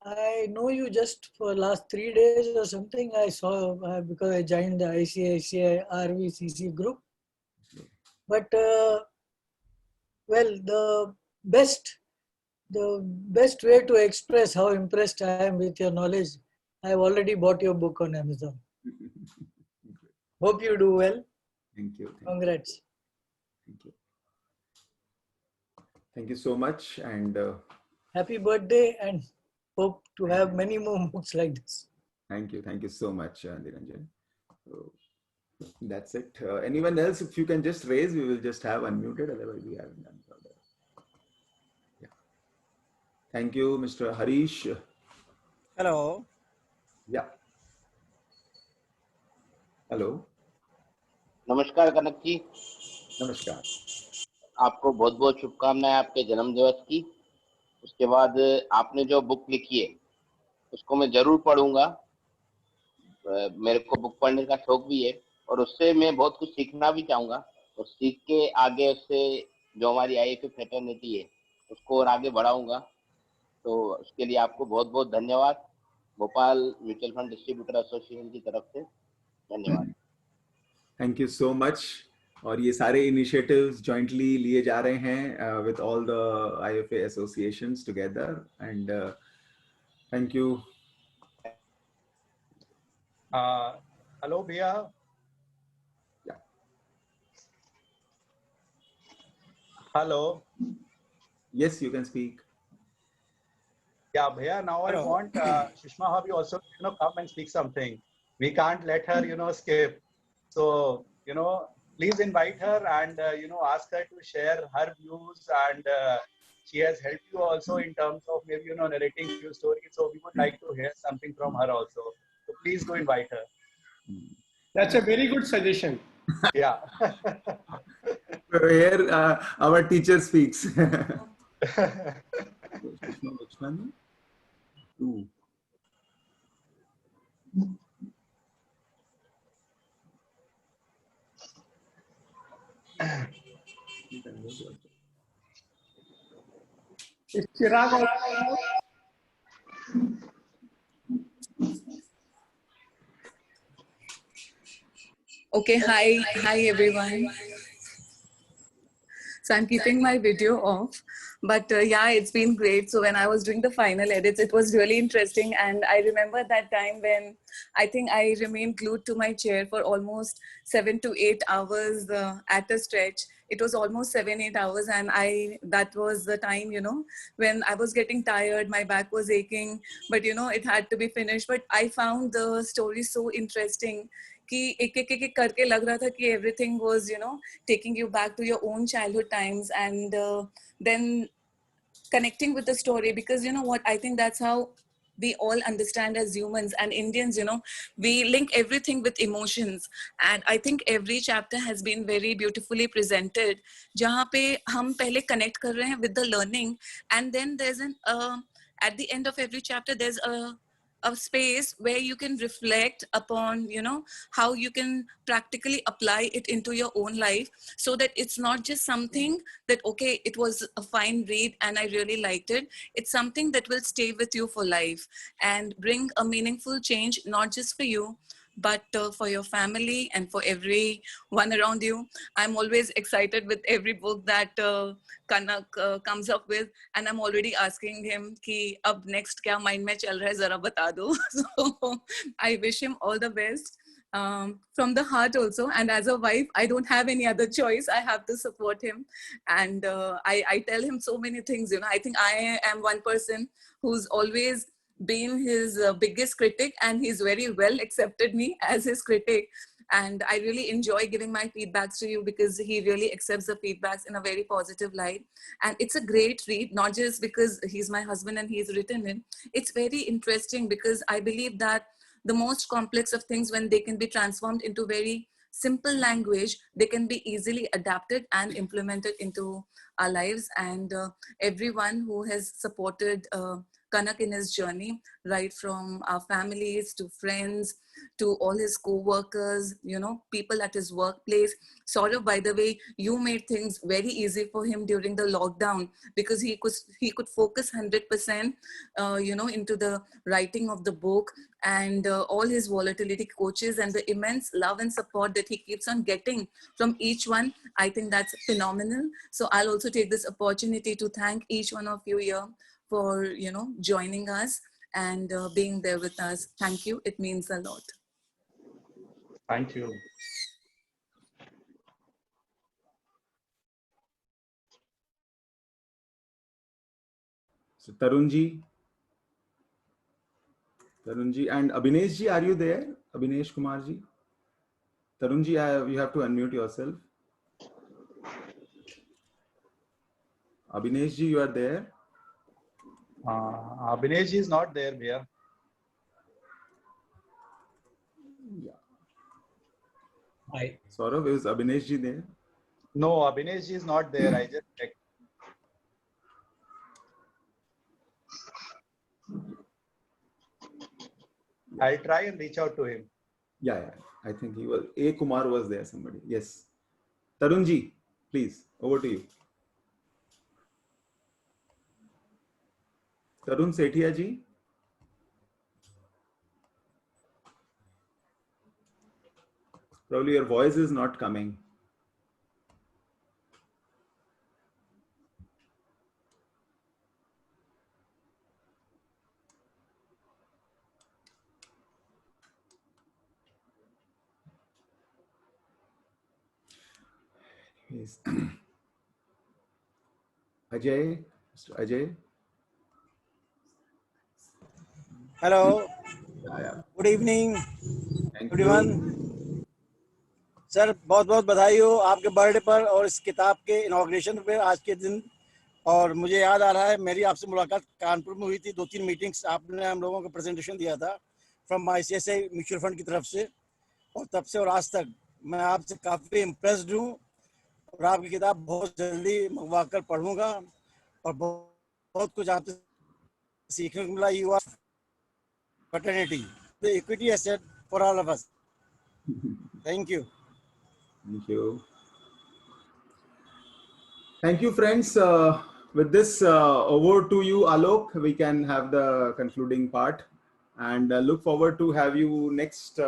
I know you just for last 3 days or something. I saw because I joined the ICICI RVCC group. But well, the the best way to express how impressed I am with your knowledge, I have already bought your book on Amazon. Hope you do well. Thank you. Congrats. Thank you. Thank you so much. And happy birthday, and hope to have many more books like this. thank you. Thank you so much, Niranjan. So that's it. Anyone else, if you can just raise, we will just have unmuted. Otherwise, we haven't done further. Yeah. Thank you, Mr. Harish. Hello. Yeah. Hello. नमस्कार कनक जी। नमस्कार। आपको बहुत बहुत शुभकामनाएं आपके जन्म दिवस की। उसके बाद आपने जो बुक लिखी है उसको मैं जरूर पढ़ूंगा। मेरे को बुक पढ़ने का शौक भी है और उससे मैं बहुत कुछ सीखना भी चाहूंगा और सीख के आगे उससे जो हमारी IFA फ्रेटर्निटी है उसको और आगे बढ़ाऊंगा। तो उसके लिए आपको बहुत बहुत धन्यवाद Bhopal mutual fund distributor association की तरफ से। धन्यवाद। Thank you so much. और ये सारे इनिशिएटिव्स जॉइंटली लिए जा रहे हैं with all the IFA associations together and thank you. Hello भैया। Hello. Yes, you can speak. Yeah, Bhaiya, now I want Sushma Bhabhi also, come and speak something. We can't let her, skip. So, please invite her and, ask her to share her views, and she has helped you also in terms of maybe, narrating few stories. So we would like to hear something from her also. So please go invite her. That's a very good suggestion. Yeah. So here our teacher speaks. Two. Okay, hi everyone. So I'm keeping my video off, but yeah, it's been great. So when I was doing the final edits, it was really interesting. And I remember that time when I think I remained glued to my chair for almost 7 to 8 hours at a stretch. It was almost 7-8 hours. And that was the time, when I was getting tired, my back was aching, but it had to be finished. But I found the story so interesting. कि एक करके लग रहा था कि everything was taking you back to your own childhood times, and then connecting with the story, because what, I think that's how we all understand as humans and Indians, we link everything with emotions, and I think every chapter has been very beautifully presented जहाँ पे हम पहले connect कर रहे हैं with the learning, and then there's at the end of every chapter there's a space where you can reflect upon, how you can practically apply it into your own life, so that it's not just something that, okay, it was a fine read and I really liked it. It's something that will stay with you for life and bring a meaningful change, not just for you, but for your family and for everyone around you. I'm always excited with every book that Kanak comes up with, and I'm already asking him कि अब next क्या mind में चल रहा है जरा बता दो. So I wish him all the best from the heart also, and as a wife I don't have any other choice. I have to support him, and I tell him so many things. I think I am one person who's always been his biggest critic, and he's very well accepted me as his critic, and I really enjoy giving my feedbacks to you because he really accepts the feedbacks in a very positive light. And it's a great read, not just because he's my husband and he's written it. It's very interesting because I believe that the most complex of things, when they can be transformed into very simple language, they can be easily adapted and implemented into our lives. And everyone who has supported Kanak in his journey, right from our families to friends to all his co-workers, people at his workplace. Saurav, by the way, you made things very easy for him during the lockdown because he could focus 100%, into the writing of the book, and all his volatility coaches and the immense love and support that he keeps on getting from each one. I think that's phenomenal. So I'll also also take this opportunity to thank each one of you here for, joining us and being there with us. Thank you. It means a lot. Thank you. So Tarunji and Abhinesh are you there? Abhinesh Kumarji? Tarunji, you have to unmute yourself. Abhinesh you are there? Abhinesh is not there, Bhaiya. Yeah. Hi. Saurav, is Abhinesh there? No, Abhinesh is not there. I just checked. I'll try and reach out to him. Yeah. I think he was. A. Kumar was there, somebody. Yes. Tarunji, please, over to you. Tarun Sethia ji. Probably your voice is not coming. Yes. Ajay, Mr. Ajay. Hello. Yeah. Good evening, Thank everyone. Sir बहुत बहुत बधाई हो आपके birthday पर और इस किताब के इनॉग्रेशन पे आज के दिन। और मुझे याद आ रहा है मेरी आपसे मुलाकात कानपुर में हुई थी, 2-3 मीटिंग्स आपने हम लोगों को प्रेजेंटेशन दिया था फ्रॉम ICICI म्यूचुअल फंड की तरफ से, और तब से और आज तक मैं आपसे काफ़ी इम्प्रेस्ड हूँ और आपकी किताब बहुत जल्दी मंगवा कर पढ़ूँगा और बहुत कुछ आपसे सीखने को मिला। You are fraternity, the equity asset for all of us. Thank you. Thank you. Thank you, friends. With this, over to you, Alok. We can have the concluding part, and look forward to have you next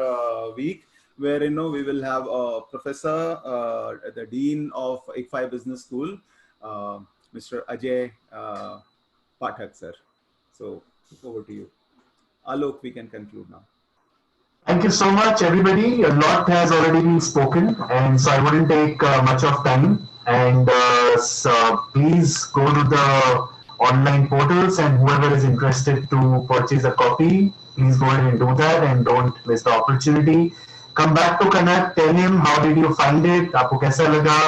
week, where we will have a professor, the dean of ICFI Business School, Mr. Ajay Pathak, sir. So over to you, Alok. We can conclude now. Thank you so much, everybody. A lot has already been spoken, and so I wouldn't take much of time. And so please go to the online portals, and whoever is interested to purchase a copy, please go ahead and do that, and don't miss the opportunity. Come back to Kanak, tell him how did you find it, आपको कैसा लगा,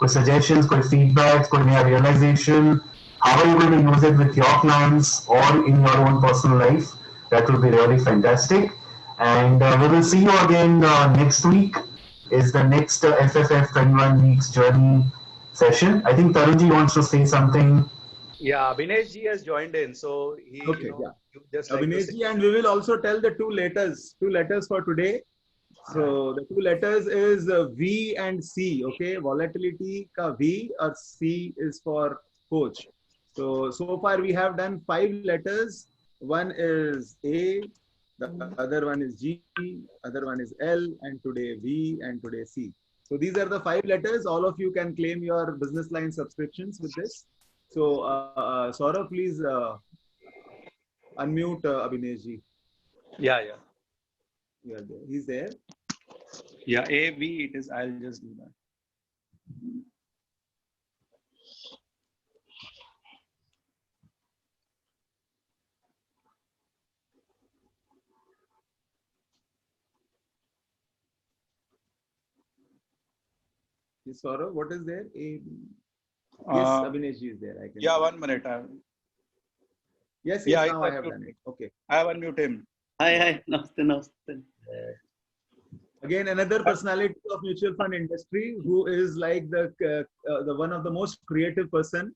कोई suggestions, कोई feedbacks, कोई नया realization, how are you going to use it with your clients or in your own personal life. That would be really fantastic. And we will see you again next week. Is the next FFF 21 weeks journey session. I think Tarunji wants to say something. Yeah, Abhinesh ji has joined in, so he. Okay, you just like Abhinesh ji, and we will also tell the two letters for today. So the two letters is V and C. Okay, volatility ka V or C is for coach. So far we have done 5 letters. One is A, the other one is G, other one is L, and today V, and today C. So these are the 5 letters. All of you can claim your business line subscriptions with this. So Saurav, please unmute Abhinesh ji. Yeah. You are there. He's there. Yeah, A, V, it is. I'll just do that. Yes, Saurav, what is there? A, yes, Abhinesh ji is there. I can. Yeah, 1 minute. Yes, yeah, now I have done it. Okay. I have unmuted him. Hi. Namaste. Again, another personality of mutual fund industry who is like the one of the most creative person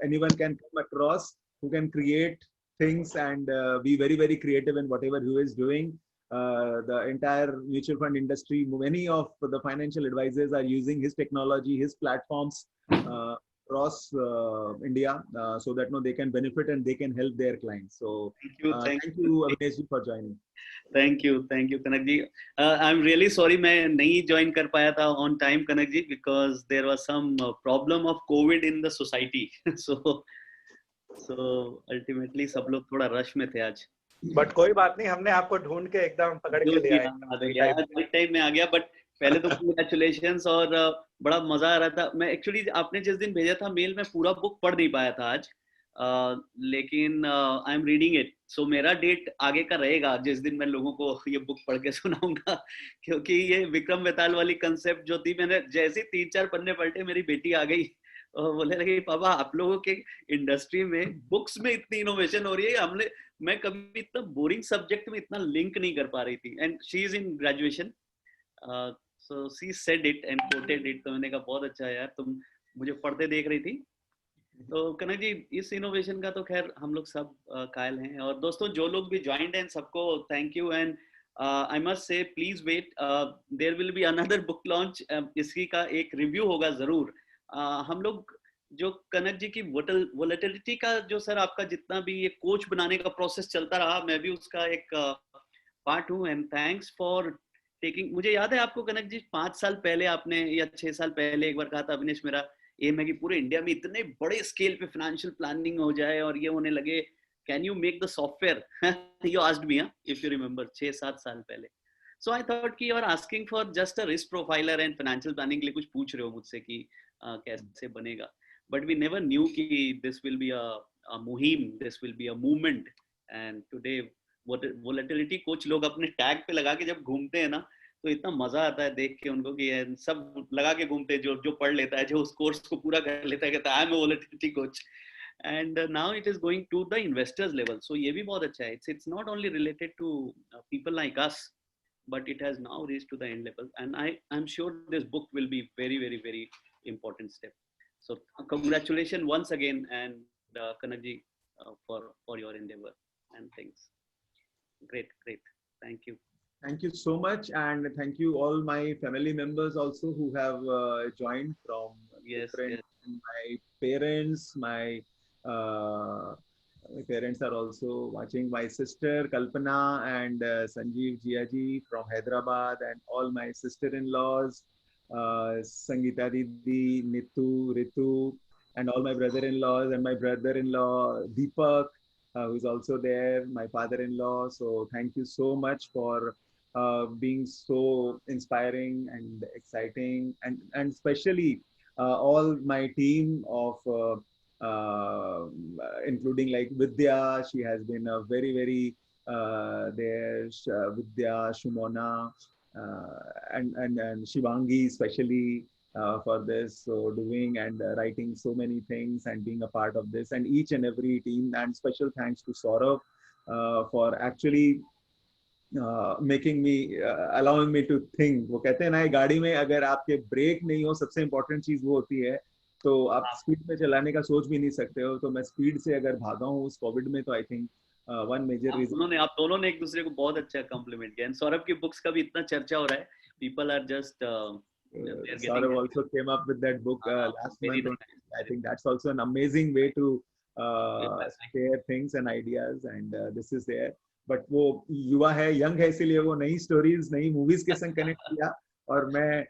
anyone can come across, who can create things and be very, very creative in whatever he is doing. The entire mutual fund industry, many of the financial advisors are using his technology, his platforms across India, so that they can benefit and they can help their clients. So thank you Avinash ji for joining. Thank you, Kanak ji. I'm really sorry मैं नहीं join कर पाया था on time, Kanak ji, because there was some problem of COVID in the society. so ultimately सब लोग थोड़ा rush में थे आज. बट कोई बात नहीं, हमने आपको ढूंढ के एकदम पकड़ के ले आए. राइट टाइम में आ गया. बट पहले तो congratulations, और बड़ा मजा आ रहा था. मैं एक्चुअली आपने जिस दिन भेजा था मेल में पूरा बुक पढ़ नहीं पाया था आज, लेकिन आई एम रीडिंग इट. सो मेरा डेट आगे का रहेगा जिस दिन मैं लोगों को ये बुक पढ़ के सुनाऊंगा, क्योंकि ये विक्रम बेताल वाली कंसेप्ट जो थी, मैंने जैसे 3-4 पन्ने पलटे मेरी बेटी आ गई और बोलने लगी पापा आप लोगों के इंडस्ट्री में बुक्स में इतनी इनोवेशन हो रही है, मैं कभी इतना बोरिंग सब्जेक्ट में इतना लिंक नहीं कर पा रही थी. And she is in graduation, so she said it and coated it. तो मैंने कहा बहुत अच्छा यार, तुम मुझे पढ़ते देख रही थी. तो कनक जी इस इनोवेशन का तो खैर हम लोग सब कायल हैं. और दोस्तों जो लोग भी ज्वाइंड हैं सबको thank you. And I must say please wait, there will be another book launch. इसकी का एक रिव्यू होगा जरूर. हम लोग जो कनक जी की वोलेटिलिटी का जो सर आपका जितना भी ये कोच बनाने का प्रोसेस चलता रहा, मैं भी उसका एक पार्ट हूँ. And thanks for taking. मुझे याद है आपको कनक जी 5 साल पहले आपने या 6 साल पहले एक बार कहा था, अविनेश मेरा एम है कि पूरे इंडिया में इतने बड़े स्केल पे फाइनेंशियल प्लानिंग हो जाए और ये होने लगे, can you make the software. You asked me if you remember 6-7 साल पहले. सो आई थॉट कि you are asking for just a risk profiler and financial planning के लिए कुछ पूछ रहे हो मुझसे कि कैसे बनेगा. बट वी नेवर न्यू कि दिस विल बी अ मुहिम, this will be a movement. And today volatility coach लोग अपने टैग पे लगा के जब घूमते हैं ना, तो इतना मजा आता है देख के उनको कि सब लगा के घूमते हैं. जो पढ़ लेता है, जो उस कोर्स को पूरा कर लेता है, कहता है I am a volatility coach. And now it is going to the investors level. So ये भी बहुत अच्छा है. It's not only related to people like us, but it has now reached to the end level, and I'm sure this book will be very very very important step. So congratulations once again, and Kanak ji for your endeavor and things. Great. Thank you. Thank you so much, and thank you all my family members also who have joined from different. My parents, my parents are also watching. My sister Kalpana and Sanjeev Jiaji from Hyderabad, and all my sister-in-laws, Sangeeta Didi, Nitu, Ritu, and all my brother-in-laws and my brother-in-law Deepak, who is also there, my father-in-law. So thank you so much for being so inspiring and exciting, and especially all my team of including like Vidya. She has been a very there, Vidya, Shumona, and Shivangi especially for this, so doing and writing so many things and being a part of this, and each and every team. And special thanks to Saurabh for actually making me allowing me to think. वो कहते हैं ना गाड़ी में अगर आपके break नहीं हो, सबसे इम्पोर्टेंट चीज वो होती है, तो आप स्पीड में चलाने का सोच भी नहीं सकते हो. तो मैं स्पीड से अगर भागा हूँ उस कोविड में, तो I think one major reason. आप दोनों ने एक दूसरे को बहुत अच्छा कॉम्प्लीमेंट किया. एंड सौरभ की बुक्स का भी इतना चर्चा हो रहा है. People are just Saurabh also came up with that book last month. I think that's also an amazing way to share things and ideas, and this is there. But वो युवा है, यंग है, इसीलिए वो नई स्टोरीज, नई movies के संग कनेक्ट किया, और मैं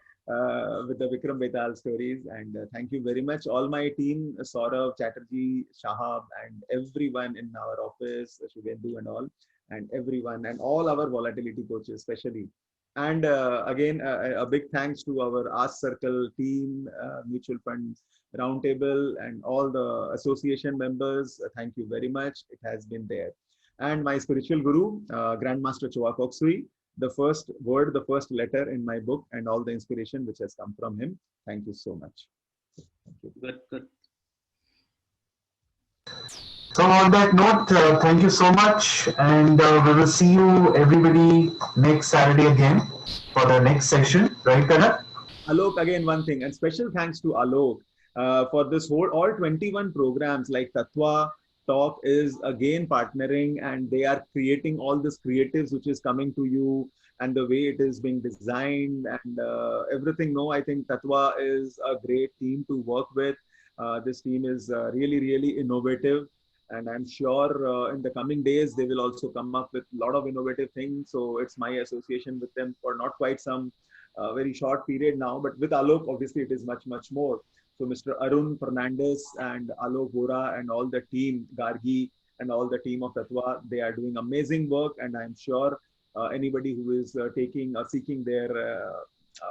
with the Vikram Betal stories. And thank you very much all my team, Saurabh, Chatterjee, Shahab, and everyone in our office, Shubhendu and all, and everyone, and all our volatility coaches especially. And again a big thanks to our Ask Circle team, Mutual Fund Roundtable, and all the association members. Thank you very much. It has been there. And my spiritual guru, Grandmaster Choa Kok Sui, the first word, the first letter in my book, and all the inspiration which has come from him. Thank you so much. Thank you. Good. So on that note, thank you so much, and we will see you everybody next Saturday again for the next session, right, Kanak? Alok, again one thing, and special thanks to Alok for this whole all 21 programs. Like Tatva Talk is again partnering, and they are creating all this creatives which is coming to you, and the way it is being designed and everything. No, I think Tatva is a great team to work with. This team is really innovative, and I'm sure in the coming days they will also come up with a lot of innovative things. So it's my association with them for not quite some very short period now, but with Alok, obviously it is much more. So Mr. Arun Fernandez and Alok Vora and all the team, Gargi and all the team of Tatva, they are doing amazing work, and I'm sure anybody who is seeking their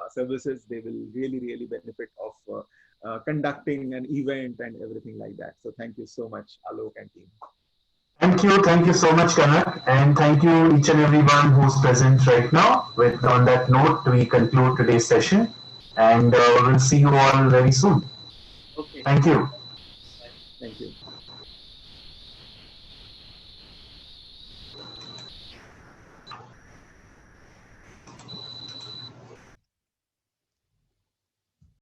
services, they will really benefit of conducting an event and everything like that. So thank you so much, Alok and team. Thank you so much, Kanak, and thank you each and everyone who's present right now. On that note, we conclude today's session, and we'll see you all very soon. Okay. Thank you. Thank you.